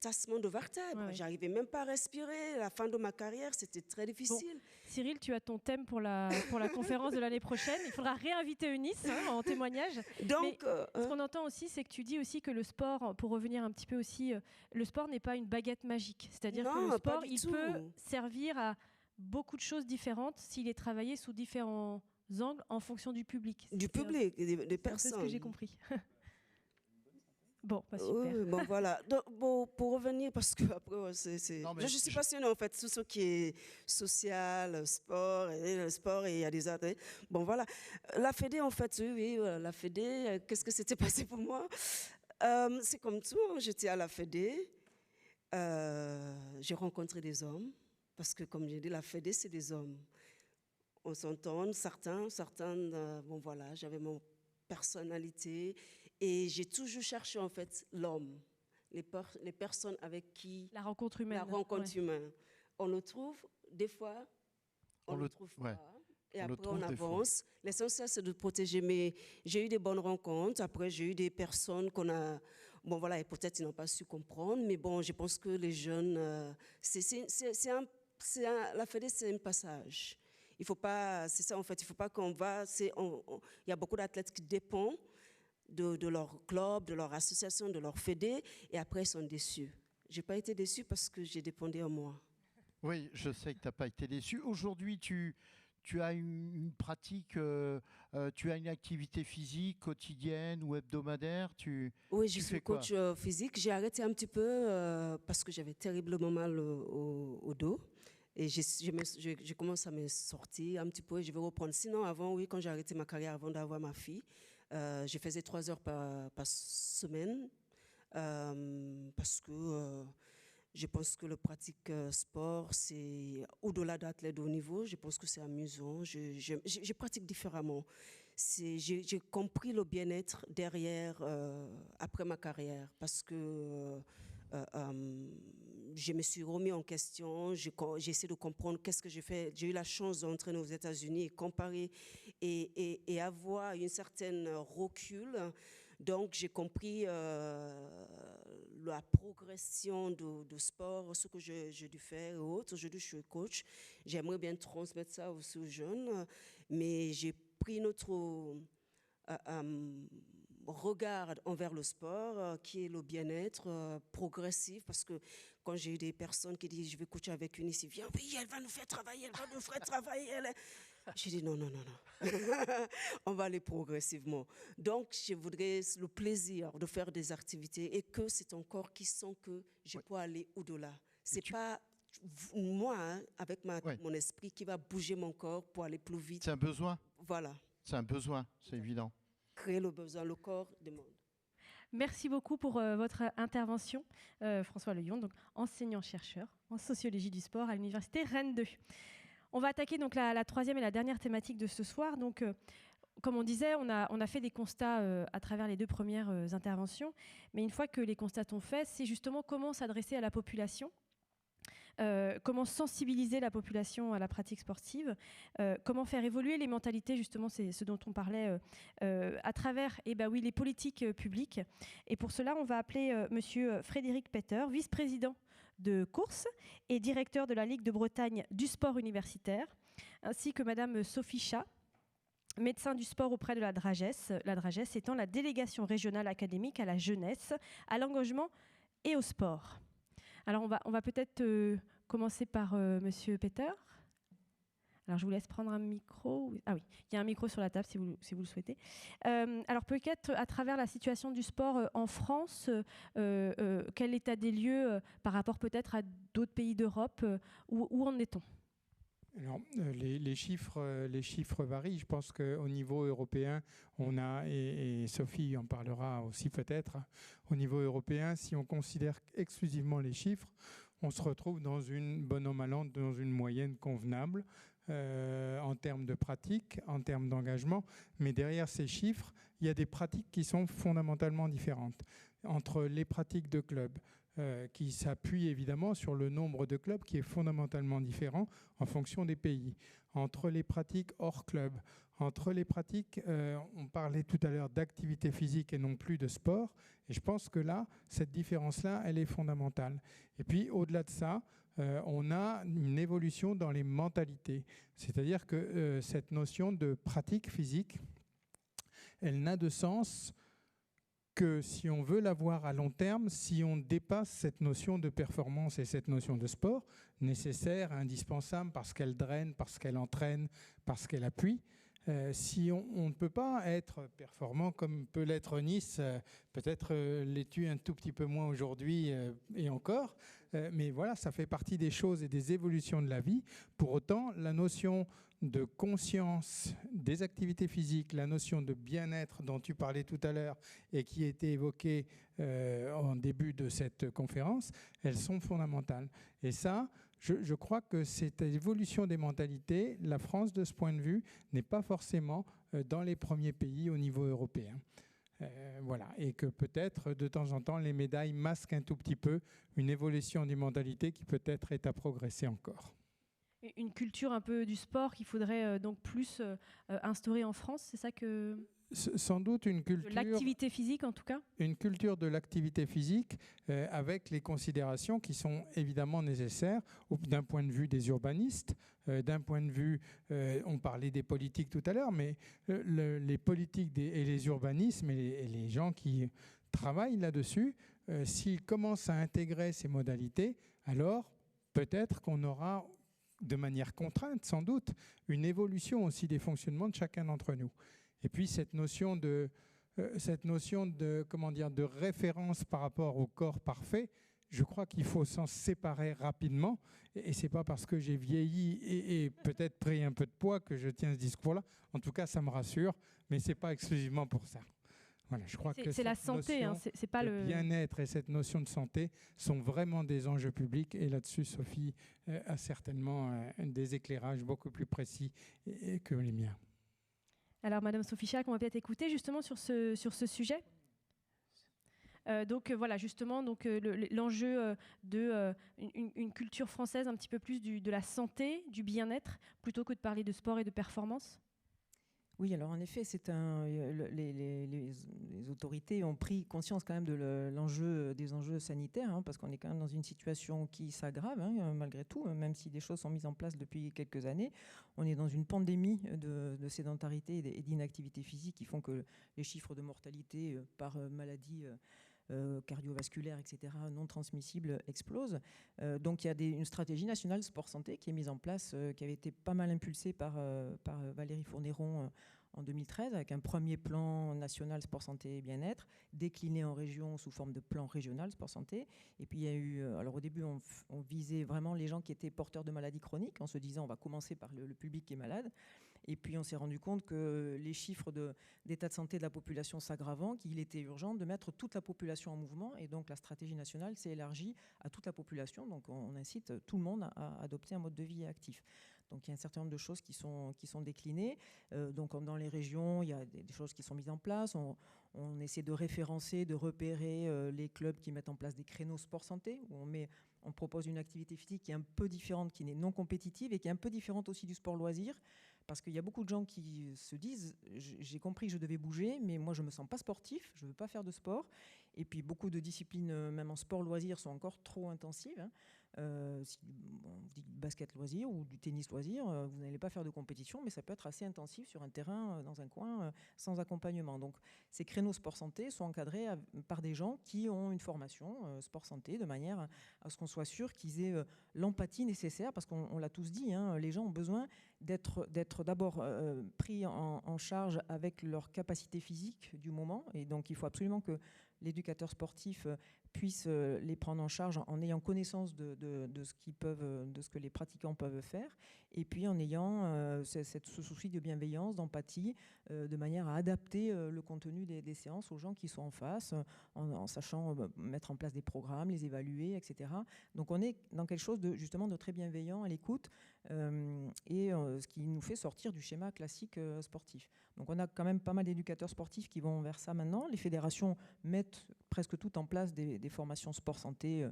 tassement de vertèbres. Ouais. J'arrivais même pas à respirer. À la fin de ma carrière, c'était très difficile. Bon, Cyril, tu as ton thème pour la conférence de l'année prochaine. Il faudra réinviter Eunice en témoignage. Donc, ce qu'on entend aussi, c'est que tu dis aussi que le sport, pour revenir un petit peu aussi, le sport n'est pas une baguette magique. C'est-à-dire que le sport, il peut servir à beaucoup de choses différentes s'il est travaillé sous différents angles en fonction du public. Du public, des personnes. C'est ce que j'ai compris. Bon, pas super. Bon, voilà. Donc, bon, pour revenir, parce que après, je suis passionnée en fait, tout ce qui est social, sport, et le sport, et il y a des autres. Bon, voilà. La Fédé, en fait, oui, la Fédé, qu'est-ce que c'était passé pour moi? C'est comme tout, j'étais à la Fédé, j'ai rencontré des hommes, parce que comme j'ai dit, la Fédé, c'est des hommes. On s'entend, certains, bon voilà, j'avais mon personnalité. Et j'ai toujours cherché en fait l'homme, les personnes avec qui... La rencontre humaine. La rencontre humaine. On le trouve, des fois, on le trouve pas. Et après, on avance. L'essentiel, c'est de protéger. Mais j'ai eu des bonnes rencontres. Après, j'ai eu des personnes qu'on a... Bon, voilà, et peut-être ils n'ont pas su comprendre. Mais bon, je pense que les jeunes... la Fédé, c'est un passage. Il faut pas... C'est ça, en fait. Il ne faut pas qu'on va... Il y a beaucoup d'athlètes qui dépendent de leur club, de leur association, de leur fédé, et après ils sont déçus. Je n'ai pas été déçue parce que j'ai dépendu en moi. Oui, je sais que tu n'as pas été déçue. Aujourd'hui, tu as une pratique, tu as une activité physique quotidienne ou hebdomadaire. Oui, je suis coach physique. J'ai arrêté un petit peu parce que j'avais terriblement mal au dos. Et je commence à me sortir un petit peu et je vais reprendre. Sinon, avant, oui, quand j'ai arrêté ma carrière, avant d'avoir ma fille, je faisais 3 heures par semaine parce que je pense que le pratique sport, c'est au-delà d'athlète de haut niveau. Je pense que c'est amusant. Je pratique différemment. J'ai compris le bien-être derrière, après ma carrière, parce que je me suis remis en question, j'ai essayé de comprendre qu'est-ce que j'ai fait. J'ai eu la chance d'entrer aux États-Unis et comparer et avoir une certaine recul. Donc, j'ai compris la progression de sport, ce que j'ai dû faire et autres. Aujourd'hui, je suis coach. J'aimerais bien transmettre ça aussi aux jeunes, mais j'ai pris notre regard envers le sport, qui est le bien-être progressif, parce que quand j'ai eu des personnes qui disent je vais coacher avec une ici, viens, oui, elle va nous faire travailler, elle va nous faire travailler. J'ai dit non. On va aller progressivement. Donc, je voudrais le plaisir de faire des activités et que c'est ton corps qui sent que je peux aller au-delà. C'est pas moi, avec mon esprit, qui va bouger mon corps pour aller plus vite. C'est un besoin. Voilà. C'est un besoin, c'est évident. Créer le besoin, le corps demande. Merci beaucoup pour votre intervention, François Leyon, donc enseignant-chercheur en sociologie du sport à l'université Rennes 2. On va attaquer donc la troisième et la dernière thématique de ce soir. Donc, comme on disait, on a fait des constats à travers les 2 premières interventions, mais une fois que les constats sont faits, c'est justement comment s'adresser à la population. Comment sensibiliser la population à la pratique sportive, comment faire évoluer les mentalités, justement, c'est ce dont on parlait, à travers les politiques publiques. Et pour cela, on va appeler Monsieur Frédéric Petter, vice-président de course et directeur de la Ligue de Bretagne du sport universitaire, ainsi que Madame Sophie Chat, médecin du sport auprès de la DRAGES étant la délégation régionale académique à la jeunesse, à l'engagement et au sport. Alors, on va peut-être commencer par Monsieur Petter. Alors, je vous laisse prendre un micro. Ah oui, il y a un micro sur la table si vous le souhaitez. Alors, peut-être à travers la situation du sport en France, quel état des lieux par rapport peut-être à d'autres pays d'Europe, où en est-on ? Alors, les chiffres varient. Je pense qu'au niveau européen, on a, et Sophie en parlera aussi peut-être, au niveau européen, si on considère exclusivement les chiffres, on se retrouve dans une bonne an mal an, dans une moyenne convenable en termes de pratique, en termes d'engagement. Mais derrière ces chiffres, il y a des pratiques qui sont fondamentalement différentes entre les pratiques de club, qui s'appuie évidemment sur le nombre de clubs qui est fondamentalement différent en fonction des pays. Entre les pratiques hors club, entre les pratiques, on parlait tout à l'heure d'activité physique et non plus de sport, et je pense que là, cette différence-là, elle est fondamentale. Et puis, au-delà de ça, on a une évolution dans les mentalités. C'est-à-dire que cette notion de pratique physique, elle n'a de sens que si on veut l'avoir à long terme, si on dépasse cette notion de performance et cette notion de sport, nécessaire, indispensable, parce qu'elle draine, parce qu'elle entraîne, parce qu'elle appuie. Si on ne peut pas être performant comme peut l'être Nice, peut-être l'es-tu un tout petit peu moins aujourd'hui et encore, mais voilà, ça fait partie des choses et des évolutions de la vie. Pour autant, la notion de conscience des activités physiques, la notion de bien-être dont tu parlais tout à l'heure et qui a été évoquée en début de cette conférence, elles sont fondamentales. Et ça, je crois que cette évolution des mentalités, la France, de ce point de vue, n'est pas forcément dans les premiers pays au niveau européen. Voilà. Et que peut-être, de temps en temps, les médailles masquent un tout petit peu une évolution des mentalités qui peut-être est à progresser encore. Une culture un peu du sport qu'il faudrait donc plus instaurer en France, c'est ça que... Sans doute une culture... De l'activité physique, en tout cas. Une culture de l'activité physique avec les considérations qui sont évidemment nécessaires d'un point de vue des urbanistes, d'un point de vue... on parlait des politiques tout à l'heure, mais les politiques et les urbanismes et les gens qui travaillent là-dessus, s'ils commencent à intégrer ces modalités, alors peut-être qu'on aura, de manière contrainte sans doute, une évolution aussi des fonctionnements de chacun d'entre nous. Et puis cette notion de comment dire, de référence par rapport au corps parfait, je crois qu'il faut s'en séparer rapidement. Et c'est pas parce que j'ai vieilli et peut-être pris un peu de poids que je tiens ce discours-là. En tout cas, ça me rassure, mais c'est pas exclusivement pour ça. Voilà, je crois que c'est la santé, hein, c'est pas le bien-être et cette notion de santé sont vraiment des enjeux publics. Et là-dessus, Sophie a certainement des éclairages beaucoup plus précis que les miens. Alors, Madame Sophie Chaac, on va peut-être écouter justement sur ce sujet. Donc voilà, justement, donc, l'enjeu d'une culture française un petit peu plus de la santé, du bien-être, plutôt que de parler de sport et de performance. Oui, alors en effet, les autorités ont pris conscience quand même de des enjeux sanitaires, hein, parce qu'on est quand même dans une situation qui s'aggrave, hein, malgré tout, même si des choses sont mises en place depuis quelques années. On est dans une pandémie de sédentarité et d'inactivité physique qui font que les chiffres de mortalité par maladie cardiovasculaires, etc., non transmissibles, explosent. Donc il y a une stratégie nationale sport-santé qui est mise en place, qui avait été pas mal impulsée par Valérie Fournéron en 2013, avec un premier plan national sport-santé et bien-être, décliné en région sous forme de plan régional sport-santé. Et puis il y a eu, alors au début on visait vraiment les gens qui étaient porteurs de maladies chroniques, en se disant on va commencer par le public qui est malade. Et puis on s'est rendu compte que les chiffres d'état de santé de la population s'aggravant, qu'il était urgent de mettre toute la population en mouvement. Et donc la stratégie nationale s'est élargie à toute la population. Donc on incite tout le monde à adopter un mode de vie actif. Donc il y a un certain nombre de choses qui sont déclinées. Donc dans les régions, il y a des choses qui sont mises en place. On essaie de référencer, de repérer les clubs qui mettent en place des créneaux sport-santé, où on propose une activité physique qui est un peu différente, qui n'est non compétitive et qui est un peu différente aussi du sport-loisir. Parce qu'il y a beaucoup de gens qui se disent « j'ai compris que je devais bouger, mais moi je ne me sens pas sportif, je ne veux pas faire de sport ». Et puis beaucoup de disciplines, même en sport-loisir, sont encore trop intensives. Hein. Si on vous dit basket loisir ou du tennis loisir, vous n'allez pas faire de compétition, mais ça peut être assez intensif sur un terrain, dans un coin, sans accompagnement. Donc ces créneaux sport-santé sont encadrés par des gens qui ont une formation sport-santé, de manière à ce qu'on soit sûr qu'ils aient l'empathie nécessaire, parce qu'on l'a tous dit, hein, les gens ont besoin d'être d'abord pris en charge avec leur capacité physique du moment, et donc il faut absolument que l'éducateur sportif puisse les prendre en charge en ayant connaissance de ce que les pratiquants peuvent faire, et puis en ayant ce souci de bienveillance, d'empathie, de manière à adapter le contenu des séances aux gens qui sont en face, en sachant mettre en place des programmes, les évaluer, etc. Donc on est dans quelque chose justement de très bienveillant à l'écoute, et ce qui nous fait sortir du schéma classique sportif. Donc on a quand même pas mal d'éducateurs sportifs qui vont vers ça maintenant. Les fédérations mettent presque toutes en place des formations sport-santé.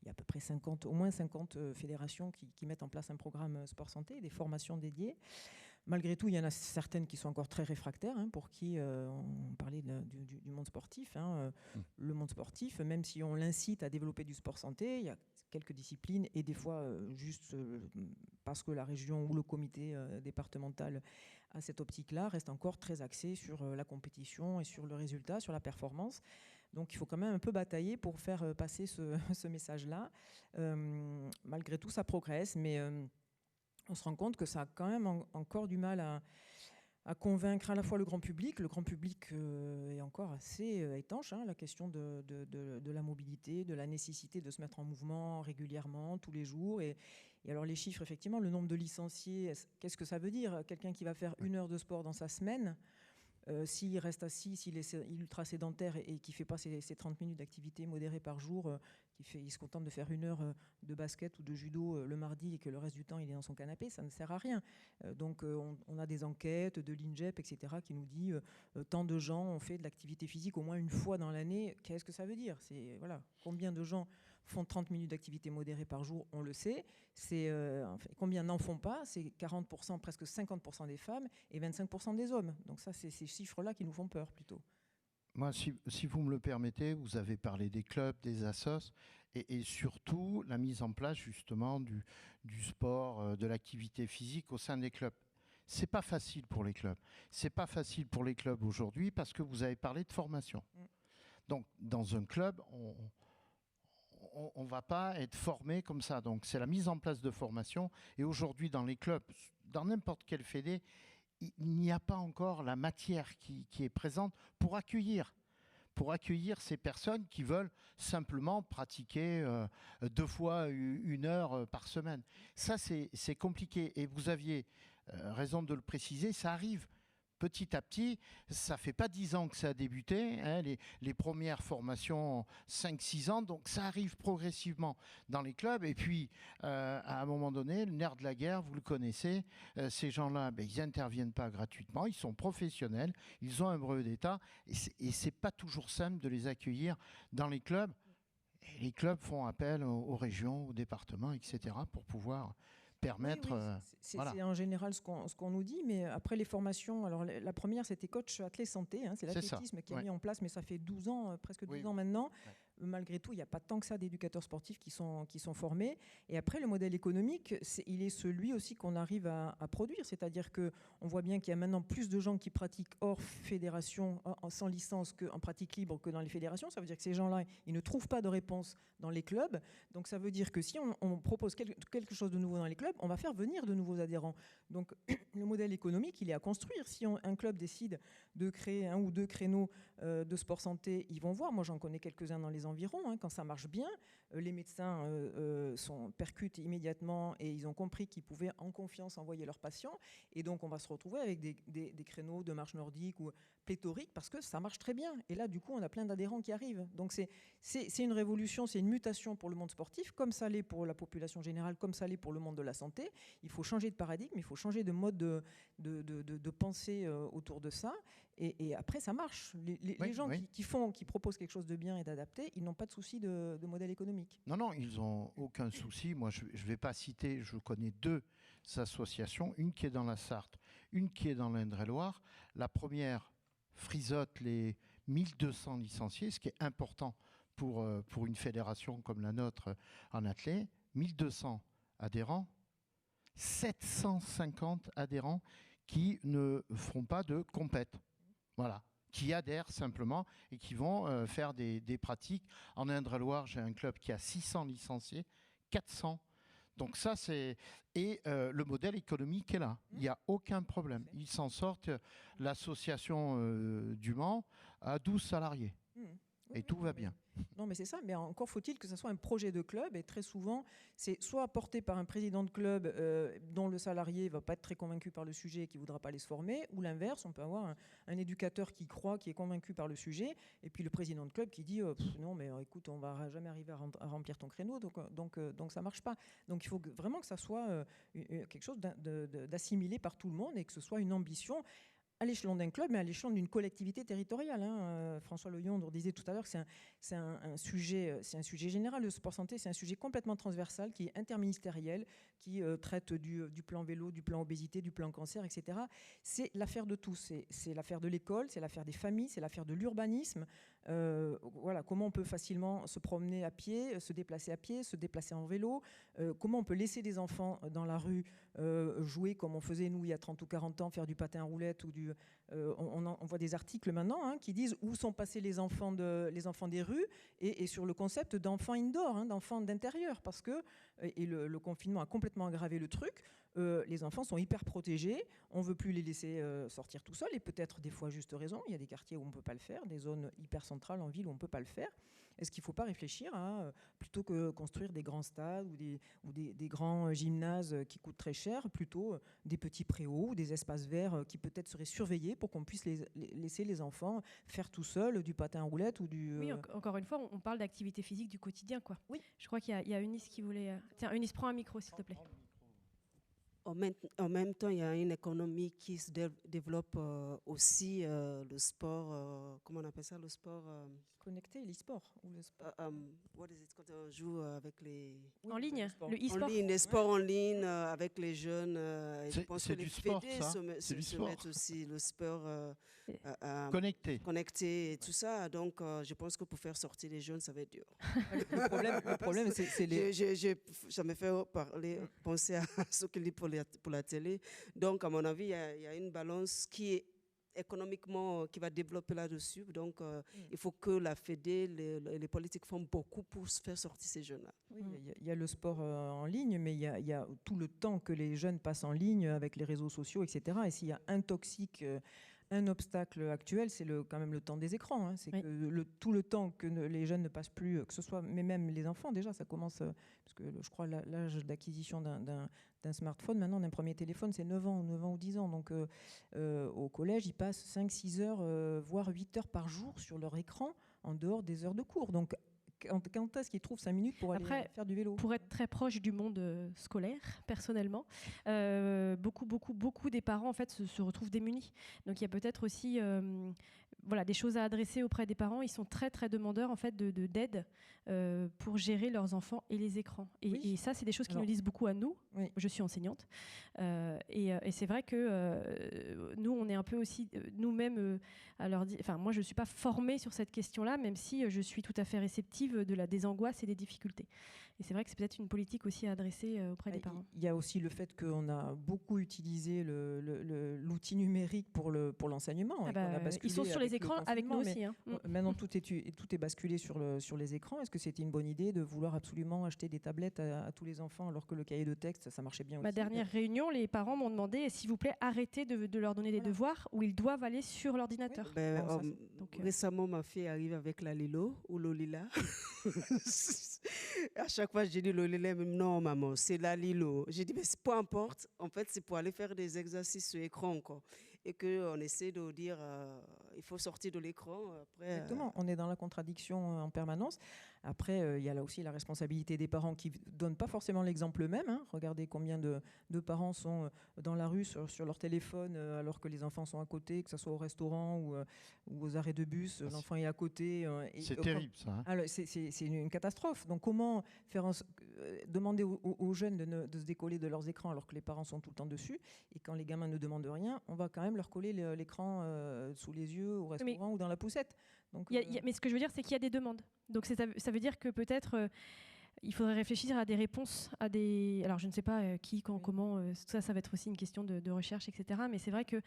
Il y a à peu près au moins 50 fédérations qui mettent en place un programme sport-santé, des formations dédiées. Malgré tout, il y en a certaines qui sont encore très réfractaires, pour qui, on parlait du monde sportif. Le monde sportif, même si on l'incite à développer du sport-santé, il y a quelques disciplines, et des fois, juste parce que la région ou le comité départemental a cette optique-là, reste encore très axé sur la compétition et sur le résultat, sur la performance. Donc il faut quand même un peu batailler pour faire passer ce message-là. Malgré tout, ça progresse, mais on se rend compte que ça a quand même encore du mal à convaincre à la fois le grand public. Le grand public est encore assez étanche, la question de la mobilité, de la nécessité de se mettre en mouvement régulièrement, tous les jours. Et alors les chiffres, effectivement, le nombre de licenciés, qu'est-ce que ça veut dire? Quelqu'un qui va faire 1 heure de sport dans sa semaine, s'il reste assis, s'il est ultra sédentaire et qui ne fait pas ses 30 minutes d'activité modérée par jour, il se contente de faire 1 heure de basket ou de judo le mardi et que le reste du temps il est dans son canapé, ça ne sert à rien. Donc on a des enquêtes de l'INJEP, etc., qui nous dit tant de gens ont fait de l'activité physique au moins 1 fois dans l'année. Qu'est-ce que ça veut dire? Voilà, combien de gens font 30 minutes d'activité modérée par jour, on le sait. Combien n'en font pas? C'est 40%, presque 50% des femmes et 25% des hommes. Donc ça, c'est ces chiffres-là qui nous font peur plutôt. Moi, si vous me le permettez, vous avez parlé des clubs, des assos, et surtout la mise en place justement du sport, de l'activité physique au sein des clubs. C'est pas facile pour les clubs. C'est pas facile pour les clubs aujourd'hui parce que vous avez parlé de formation. Donc, dans un club, on ne va pas être formé comme ça. Donc, c'est la mise en place de formation. Et aujourd'hui, dans les clubs, dans n'importe quel fédé, il n'y a pas encore la matière qui est présente pour accueillir ces personnes qui veulent simplement pratiquer 2 fois 1 heure par semaine. Ça, c'est compliqué. Et vous aviez raison de le préciser, ça arrive petit à petit. Ça ne fait pas 10 ans que ça a débuté, les premières formations 5-6 ans, donc ça arrive progressivement dans les clubs. Et puis, à un moment donné, le nerf de la guerre, vous le connaissez, ces gens-là, ils n'interviennent pas gratuitement, ils sont professionnels, ils ont un brevet d'État, et ce n'est pas toujours simple de les accueillir dans les clubs. Et les clubs font appel aux régions, aux départements, etc., pour pouvoir permettre... Oui. C'est voilà. en général ce qu'on nous dit, mais après les formations, alors la première c'était coach athlète santé, c'est l'athlétisme qui a mis en place, mais ça fait 12 ans, presque 12 ans maintenant. Malgré tout, il n'y a pas tant que ça d'éducateurs sportifs qui sont formés. Et après, le modèle économique, il est celui aussi qu'on arrive à produire. C'est-à-dire qu'on voit bien qu'il y a maintenant plus de gens qui pratiquent hors fédération, sans licence, qu'en pratique libre que dans les fédérations. Ça veut dire que ces gens-là, ils ne trouvent pas de réponse dans les clubs. Donc ça veut dire que si on propose quelque chose de nouveau dans les clubs, on va faire venir de nouveaux adhérents. Donc le modèle économique, il est à construire. Si un club décide de créer 1 ou 2 créneaux de sport santé, ils vont voir. Moi, j'en connais quelques-uns dans les environs. Quand ça marche bien, les médecins percutent immédiatement et ils ont compris qu'ils pouvaient en confiance envoyer leurs patients. Et donc, on va se retrouver avec des créneaux de marche nordique ou pléthorique parce que ça marche très bien. Et là, du coup, on a plein d'adhérents qui arrivent. Donc, c'est une révolution, c'est une mutation pour le monde sportif, comme ça l'est pour la population générale, comme ça l'est pour le monde de la santé. Il faut changer de paradigme, il faut changer de mode de pensée autour de ça. Et après, ça marche. Les gens qui proposent quelque chose de bien et d'adapté, ils n'ont pas de souci de modèle économique. Non, ils n'ont aucun souci. Moi, je ne vais pas citer, je connais 2 associations, une qui est dans la Sarthe, une qui est dans l'Indre-et-Loire. La première frisote les 1200 licenciés, ce qui est important pour une fédération comme la nôtre en athlète. 1200 adhérents, 750 adhérents qui ne feront pas de compète. Voilà, qui adhèrent simplement et qui vont faire des pratiques. En Indre-et-Loire, j'ai un club qui a 600 licenciés, 400. Donc ça, c'est... Et le modèle économique est là. Il n'y a aucun problème. Ils s'en sortent. L'association du Mans a 12 salariés. Et tout va bien. Non, mais c'est ça. Mais encore faut-il que ce soit un projet de club. Et très souvent, c'est soit porté par un président de club dont le salarié ne va pas être très convaincu par le sujet et qui ne voudra pas aller se former. Ou l'inverse, on peut avoir un éducateur qui croit, qui est convaincu par le sujet. Et puis le président de club qui dit non, mais écoute, on ne va jamais arriver à remplir ton créneau. Donc ça ne marche pas. Donc il faut vraiment que ça soit quelque chose d'assimilé par tout le monde et que ce soit une ambition. à l'échelon d'un club, mais à l'échelon d'une collectivité territoriale. François Leyon disait tout à l'heure que c'est un sujet général. Le sport santé, c'est un sujet complètement transversal, qui est interministériel, qui traite du plan vélo, du plan obésité, du plan cancer, etc. C'est l'affaire de tous. C'est l'affaire de l'école, c'est l'affaire des familles, c'est l'affaire de l'urbanisme. Voilà, comment on peut facilement se promener à pied, se déplacer en vélo, comment on peut laisser des enfants dans la rue jouer comme on faisait nous il y a 30 ou 40 ans, faire du patin à roulettes ou on voit des articles maintenant qui disent où sont passés les enfants des rues et sur le concept d'enfants indoor, d'enfants d'intérieur, parce que le confinement a complètement aggravé le truc. Les enfants sont hyper protégés, on ne veut plus les laisser sortir tout seuls, et peut-être des fois juste raison, il y a des quartiers où on ne peut pas le faire, des zones hyper centrales en ville où on ne peut pas le faire. Est-ce qu'il ne faut pas réfléchir à, plutôt que construire des grands stades ou des grands gymnases qui coûtent très cher, plutôt des petits préaux ou des espaces verts qui peut-être seraient surveillés pour qu'on puisse laisser les enfants faire tout seuls du patin à roulettes ou du... Oui, encore une fois, on parle d'activité physique du quotidien, quoi. Oui. Je crois qu'il y a Eunice qui voulait... Tiens, Eunice, prends un micro, s'il te plaît. En même temps, il y a une économie qui se développe aussi, le sport, comment on appelle ça, le sport connecté, l'e-sport ou le sport. What is it, quand on joue avec les... En ligne, le e-sport. En ligne, les sports en ligne avec les jeunes. Je pense que les fédés se mettent aussi le sport connecté et tout ça. Donc, je pense que pour faire sortir les jeunes, ça va être dur. Le problème, c'est les... Ça me fait penser à ce qu'il dit pour la télé. Donc, à mon avis, il y a une balance qui est économiquement, qui va développer là-dessus. Donc, il faut que la Fédé, les politiques font beaucoup pour faire sortir ces jeunes-là. Oui, il y a le sport en ligne, mais il y a tout le temps que les jeunes passent en ligne avec les réseaux sociaux, etc. Et s'il y a un obstacle actuel, c'est quand même le temps des écrans. C'est que tout le temps que les jeunes ne passent plus, que ce soit, mais même les enfants, déjà, ça commence, parce que je crois l'âge d'acquisition d'un smartphone, maintenant d'un premier téléphone, c'est 9 ans ou 10 ans. Donc au collège, ils passent 5-6 heures, voire 8 heures par jour sur leur écran, en dehors des heures de cours. Donc quand est-ce qu'ils trouvent 5 minutes pour aller faire du vélo? Pour être très proche du monde scolaire, personnellement, beaucoup des parents en fait, se retrouvent démunis. Donc il y a peut-être aussi des choses à adresser auprès des parents. Ils sont très très demandeurs en fait, d'aide pour gérer leurs enfants et les écrans. Et ça, c'est des choses qui nous disent beaucoup à nous. Oui. Je suis enseignante. Et c'est vrai que nous, on est un peu aussi nous-mêmes à leur dire... Enfin, moi, je ne suis pas formée sur cette question-là, même si je suis tout à fait réceptive des angoisses et des difficultés. Et c'est vrai que c'est peut-être une politique aussi à adresser auprès des parents. Il y a aussi le fait qu'on a beaucoup utilisé l'outil numérique pour l'enseignement. Ils sont sur les écrans avec nous aussi. Maintenant, tout est basculé sur les écrans. Est-ce que c'était une bonne idée de vouloir absolument acheter des tablettes à tous les enfants alors que le cahier de texte, ça marchait bien aussi? Ma dernière réunion, les parents m'ont demandé, s'il vous plaît, arrêtez de leur donner des devoirs où ils doivent aller sur l'ordinateur. Récemment, ma fille arrive avec la Lilo ou Lolila. À chaque fois, j'ai dit Lolila, même non, maman, c'est la Lilo. J'ai dit, mais peu importe, en fait, c'est pour aller faire des exercices sur écran, quoi. Et qu'on essaie de dire, il faut sortir de l'écran. Exactement, on est dans la contradiction en permanence. Après, il y a là aussi la responsabilité des parents qui ne donnent pas forcément l'exemple eux-mêmes. Regardez combien de parents sont dans la rue sur leur téléphone alors que les enfants sont à côté, que ce soit au restaurant ou aux arrêts de bus, l'enfant est à côté. C'est terrible, ça. Alors, c'est une catastrophe. Donc comment demander aux jeunes de se décoller de leurs écrans alors que les parents sont tout le temps dessus, et quand les gamins ne demandent rien, on va quand même leur coller l'écran sous les yeux au restaurant ou dans la poussette. Donc, mais ce que je veux dire, c'est qu'il y a des demandes. Donc ça veut dire que peut-être il faudrait réfléchir à des réponses, alors je ne sais pas qui, quand, comment, ça va être aussi une question de recherche, etc. Mais c'est vrai que,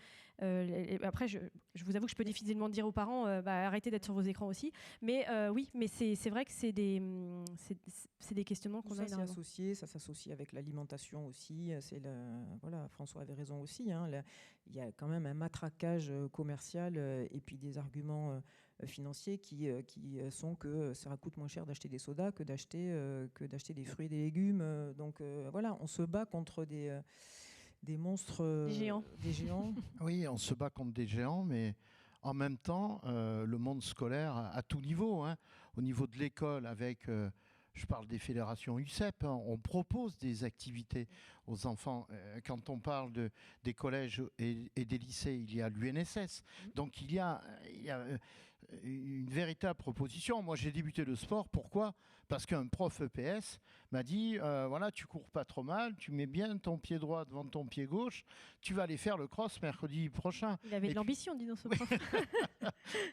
après, je vous avoue que je peux difficilement dire aux parents, arrêtez d'être sur vos écrans aussi. Mais oui, mais c'est vrai que c'est des questionnements qu'on a énormément. Ça s'associe avec l'alimentation aussi. François avait raison aussi. Il y a quand même un matraquage commercial et puis des arguments financiers qui sont que ça coûte moins cher d'acheter des sodas que d'acheter des fruits et des légumes. Donc on se bat contre des monstres, des géants. Oui, on se bat contre des géants, mais en même temps, le monde scolaire à tout niveau, au niveau de l'école avec... je parle des fédérations UCEP, hein, on propose des activités aux enfants. Quand on parle des collèges et des lycées, il y a l'UNSS. Donc il y a une véritable proposition. Moi, j'ai débuté le sport. Pourquoi ? Parce qu'un prof EPS m'a dit, voilà, tu cours pas trop mal, tu mets bien ton pied droit devant ton pied gauche, tu vas aller faire le cross mercredi prochain. Il avait de l'ambition, dis donc, ce prof.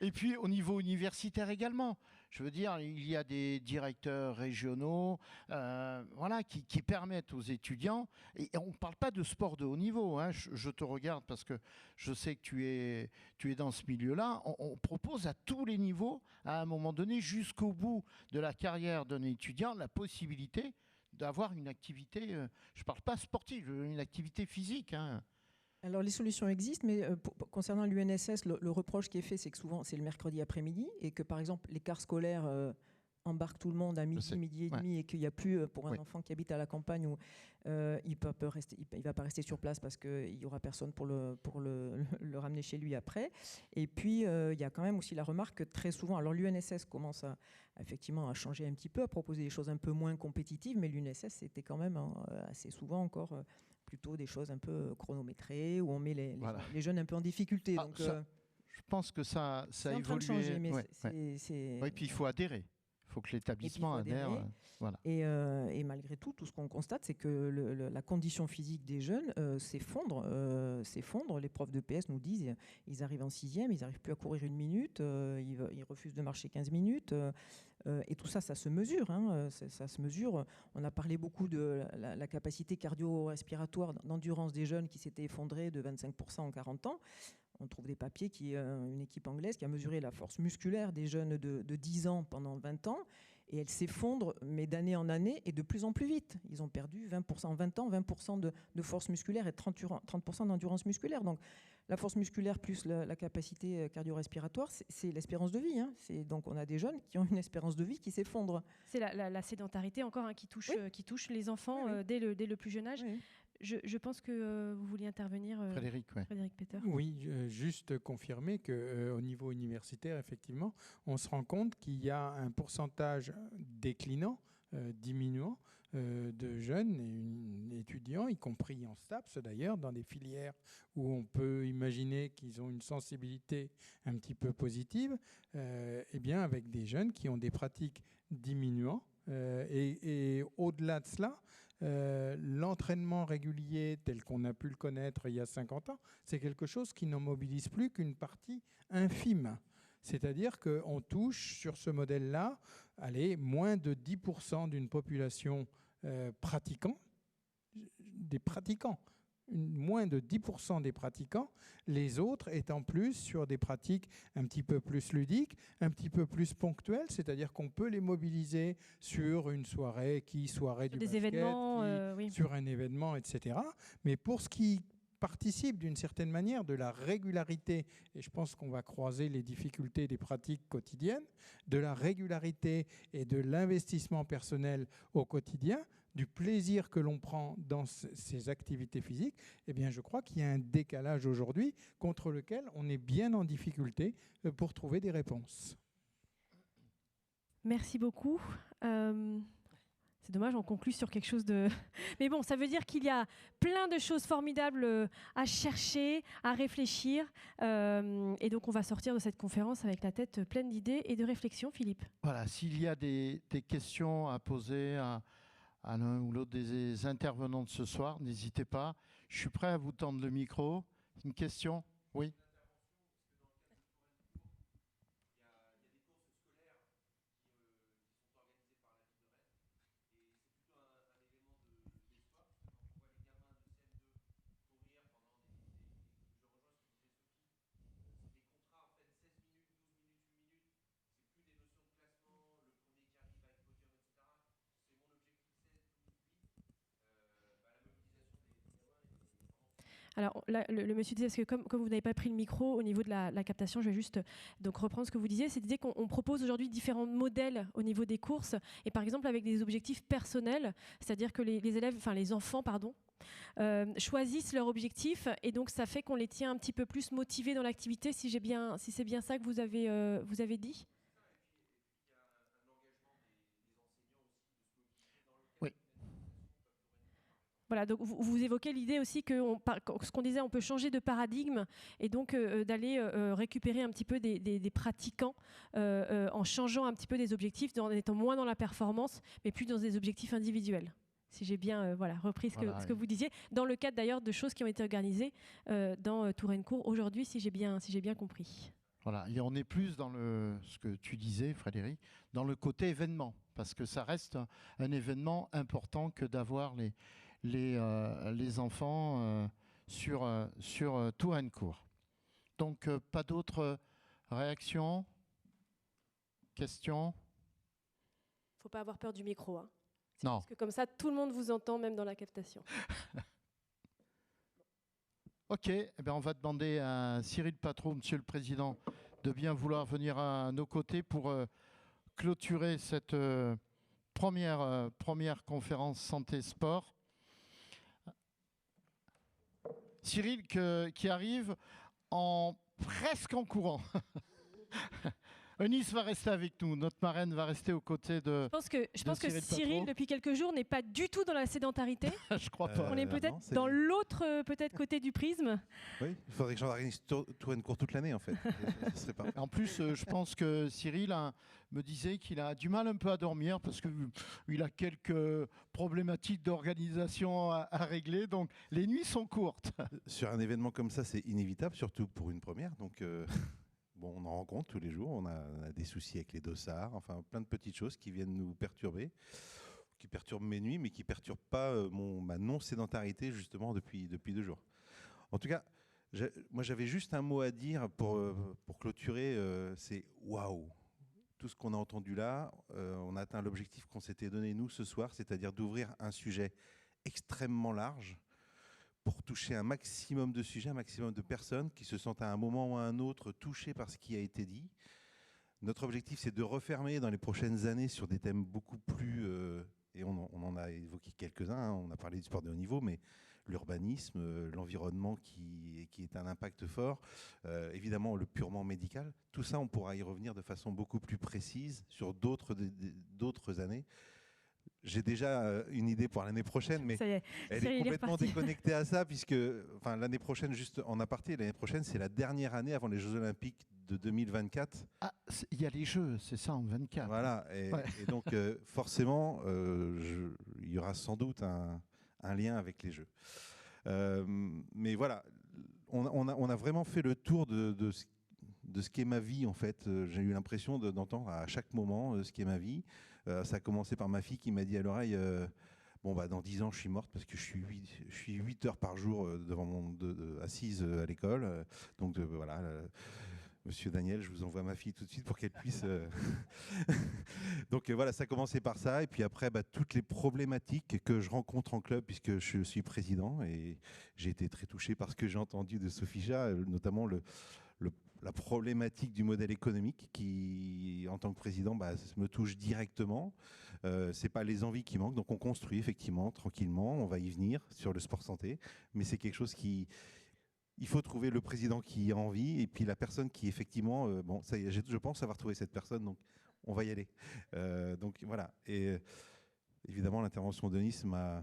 Et puis, au niveau universitaire également. Je veux dire, il y a des directeurs régionaux voilà, qui permettent aux étudiants, et on ne parle pas de sport de haut niveau, hein, je te regarde parce que je sais que tu es dans ce milieu-là, on propose à tous les niveaux, à un moment donné, jusqu'au bout de la carrière d'un étudiant, la possibilité d'avoir une activité, je ne parle pas sportive, une activité physique. Hein. Alors les solutions existent, mais concernant l'UNSS, le reproche qui est fait, c'est que souvent c'est le mercredi après-midi et que par exemple l'écart scolaire embarque tout le monde à midi et demi, et qu'il n'y a plus pour un enfant qui habite à la campagne où il va pas rester sur place parce qu'il n'y aura personne pour le ramener chez lui après. Et puis il y a quand même aussi la remarque que très souvent, alors l'UNSS commence effectivement à changer un petit peu, à proposer des choses un peu moins compétitives, mais l'UNSS c'était quand même assez souvent encore plutôt des choses un peu chronométrées, où on met les jeunes un peu en difficulté. Donc, je pense que ça a évolué. En train de changer, mais oui, puis il faut adhérer. Il faut que l'établissement adhère. Voilà. Et malgré tout ce qu'on constate, c'est que la condition physique des jeunes s'effondre. Les profs de PS nous disent ils arrivent en 6e, ils n'arrivent plus à courir 1 minute, ils refusent de marcher 15 minutes. Et tout ça, ça se mesure. Hein, ça se mesure. On a parlé beaucoup de la capacité cardio-respiratoire d'endurance des jeunes qui s'était effondrée de 25% en 40 ans. On trouve des papiers une équipe anglaise qui a mesuré la force musculaire des jeunes de 10 ans pendant 20 ans. Et elle s'effondre, mais d'année en année, et de plus en plus vite. Ils ont perdu 20% en 20 ans, 20% de force musculaire et 30% d'endurance musculaire. Donc la force musculaire plus la capacité cardio-respiratoire, c'est l'espérance de vie. Hein. Donc on a des jeunes qui ont une espérance de vie qui s'effondre. C'est la sédentarité encore qui touche les enfants dès le plus jeune âge. Oui. Je pense que vous vouliez intervenir, Frédéric Peter. Oui, juste confirmer qu'au niveau universitaire, effectivement, on se rend compte qu'il y a un pourcentage déclinant, diminuant, de jeunes et étudiants, y compris en STAPS d'ailleurs, dans des filières où on peut imaginer qu'ils ont une sensibilité un petit peu positive, et bien avec des jeunes qui ont des pratiques diminuant. Et au-delà de cela, l'entraînement régulier tel qu'on a pu le connaître il y a 50 ans, c'est quelque chose qui n'en mobilise plus qu'une partie infime. C'est-à-dire qu'on touche sur ce modèle-là, moins de 10% d'une population des pratiquants. Moins de 10% des pratiquants, les autres étant plus sur des pratiques un petit peu plus ludiques, un petit peu plus ponctuelles, c'est-à-dire qu'on peut les mobiliser sur une soirée du basket, événements, sur un événement, etc. Mais pour ce qui participe d'une certaine manière de la régularité, et je pense qu'on va croiser les difficultés des pratiques quotidiennes, de la régularité et de l'investissement personnel au quotidien, du plaisir que l'on prend dans ces activités physiques, eh bien, je crois qu'il y a un décalage aujourd'hui contre lequel on est bien en difficulté pour trouver des réponses. Merci beaucoup. C'est dommage, on conclut sur quelque chose de... Mais bon, ça veut dire qu'il y a plein de choses formidables à chercher, à réfléchir. Et donc, on va sortir de cette conférence avec la tête pleine d'idées et de réflexions, Philippe. Voilà, s'il y a des questions à poser à l'un ou l'autre des intervenants de ce soir, n'hésitez pas. Je suis prêt à vous tendre le micro. Une question ? Oui. Alors là, le monsieur disait, parce que comme vous n'avez pas pris le micro, au niveau de la captation, je vais juste donc reprendre ce que vous disiez. C'est-à-dire qu'on propose aujourd'hui différents modèles au niveau des courses, et par exemple avec des objectifs personnels, c'est-à-dire que les enfants, choisissent leur objectif, et donc ça fait qu'on les tient un petit peu plus motivés dans l'activité, si c'est bien ça que vous avez dit. Voilà, donc vous évoquez l'idée aussi que ce qu'on disait, on peut changer de paradigme et donc d'aller récupérer un petit peu des pratiquants en changeant un petit peu des objectifs, en étant moins dans la performance, mais plus dans des objectifs individuels. Si j'ai bien repris ce que vous disiez, dans le cadre d'ailleurs de choses qui ont été organisées dans Touraine-Court aujourd'hui, si j'ai bien compris. Voilà, et on est plus dans ce que tu disais, Frédéric, dans le côté événement, parce que ça reste un événement important que d'avoir les enfants sur Touraine-Court. Donc, pas d'autres réactions, questions? Il ne faut pas avoir peur du micro. Hein. Non. Parce que comme ça, tout le monde vous entend, même dans la captation. Ok, eh bien on va demander à Cyril Patron, Monsieur le Président, de bien vouloir venir à nos côtés pour clôturer cette première conférence santé-sport. Cyril qui arrive presque en courant. Eunice va rester avec nous. Notre marraine va rester aux côtés de. Je pense que Cyril, depuis quelques jours, n'est pas du tout dans la sédentarité. Je crois pas. On est peut-être dans l'autre côté du prisme. Oui, il faudrait que j'organise Touraine-Court toute l'année, en fait. Ce serait pas... En plus, je pense que Cyril me disait qu'il a du mal un peu à dormir parce qu'il a quelques problématiques d'organisation à régler. Donc, les nuits sont courtes. Sur un événement comme ça, c'est inévitable, surtout pour une première. Donc. Bon, on en rencontre tous les jours, on a des soucis avec les dossards, enfin plein de petites choses qui viennent nous perturber, qui perturbent mes nuits, mais qui ne perturbent pas ma non-sédentarité justement depuis 2 jours. En tout cas, moi j'avais juste un mot à dire pour clôturer, c'est waouh! Tout ce qu'on a entendu là, on a atteint l'objectif qu'on s'était donné nous ce soir, c'est-à-dire d'ouvrir un sujet extrêmement large, pour toucher un maximum de sujets, un maximum de personnes qui se sentent à un moment ou à un autre touchées par ce qui a été dit. Notre objectif, c'est de refermer dans les prochaines années sur des thèmes beaucoup plus... et on en a évoqué quelques-uns, hein, on a parlé du sport de haut niveau, mais l'urbanisme, l'environnement qui est un impact fort, évidemment le purement médical, tout ça, on pourra y revenir de façon beaucoup plus précise sur d'autres années. J'ai déjà une idée pour l'année prochaine, mais elle est complètement déconnectée à ça, puisque l'année prochaine, juste en aparté, l'année prochaine, c'est la dernière année avant les Jeux Olympiques de 2024. Ah, il y a les Jeux, c'est ça, en 24. Voilà, et donc forcément, il y aura sans doute un lien avec les Jeux. Mais voilà, on a vraiment fait le tour de ce qu'est ma vie, en fait. J'ai eu l'impression d'entendre à chaque moment ce qu'est ma vie. Ça a commencé par ma fille qui m'a dit à l'oreille dans 10 ans, je suis morte parce que je suis 8 heures par jour assise à l'école. Donc voilà, Monsieur Daniel, je vous envoie ma fille tout de suite pour qu'elle puisse... Donc voilà, ça a commencé par ça. Et puis après, toutes les problématiques que je rencontre en club, puisque je suis président, et j'ai été très touché par ce que j'ai entendu de Sophie Chat, notamment la problématique du modèle économique qui, en tant que président, me touche directement. C'est pas les envies qui manquent, donc on construit effectivement tranquillement, on va y venir sur le sport santé, mais c'est quelque chose qui... Il faut trouver le président qui a envie et puis la personne qui effectivement... ça y est, je pense avoir trouvé cette personne, donc on va y aller. Donc voilà. Et évidemment, l'intervention de Nice m'a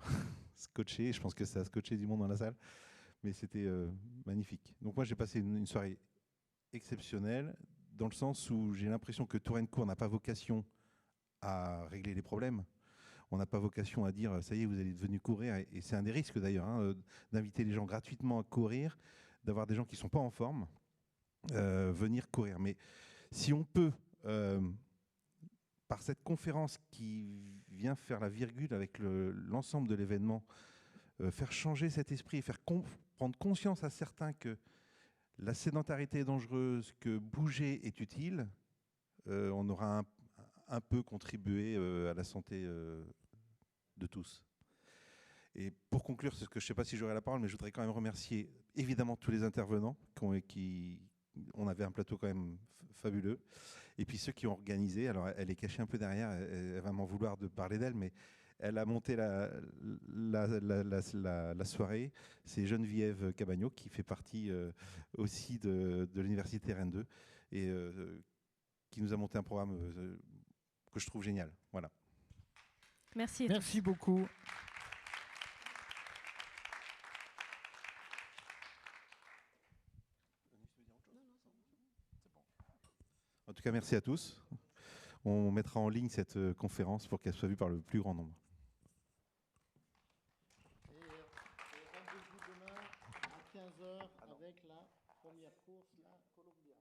scotché, je pense que ça a scotché du monde dans la salle, mais c'était magnifique. Donc moi, j'ai passé une soirée exceptionnelle, dans le sens où j'ai l'impression que Touraine-Court n'a pas vocation à régler les problèmes. On n'a pas vocation à dire ça y est, vous allez devenir courir. Et c'est un des risques d'ailleurs, d'inviter les gens gratuitement à courir, d'avoir des gens qui ne sont pas en forme venir courir. Mais si on peut, par cette conférence qui vient faire la virgule avec l'ensemble de l'événement, faire changer cet esprit et faire prendre conscience à certains que la sédentarité est dangereuse, que bouger est utile, on aura un peu contribué à la santé de tous. Et pour conclure, je ne sais pas si j'aurai la parole, mais je voudrais quand même remercier évidemment tous les intervenants. On avait un plateau quand même fabuleux. Et puis ceux qui ont organisé, alors elle est cachée un peu derrière, elle va m'en vouloir de parler d'elle, mais elle a monté la soirée. C'est Geneviève Cabagno qui fait partie aussi de l'université Rennes 2 et qui nous a monté un programme que je trouve génial. Voilà. Merci. Merci beaucoup. En tout cas, merci à tous. On mettra en ligne cette conférence pour qu'elle soit vue par le plus grand nombre. Et rendez-vous demain à 15h avec la première course, la Columbia.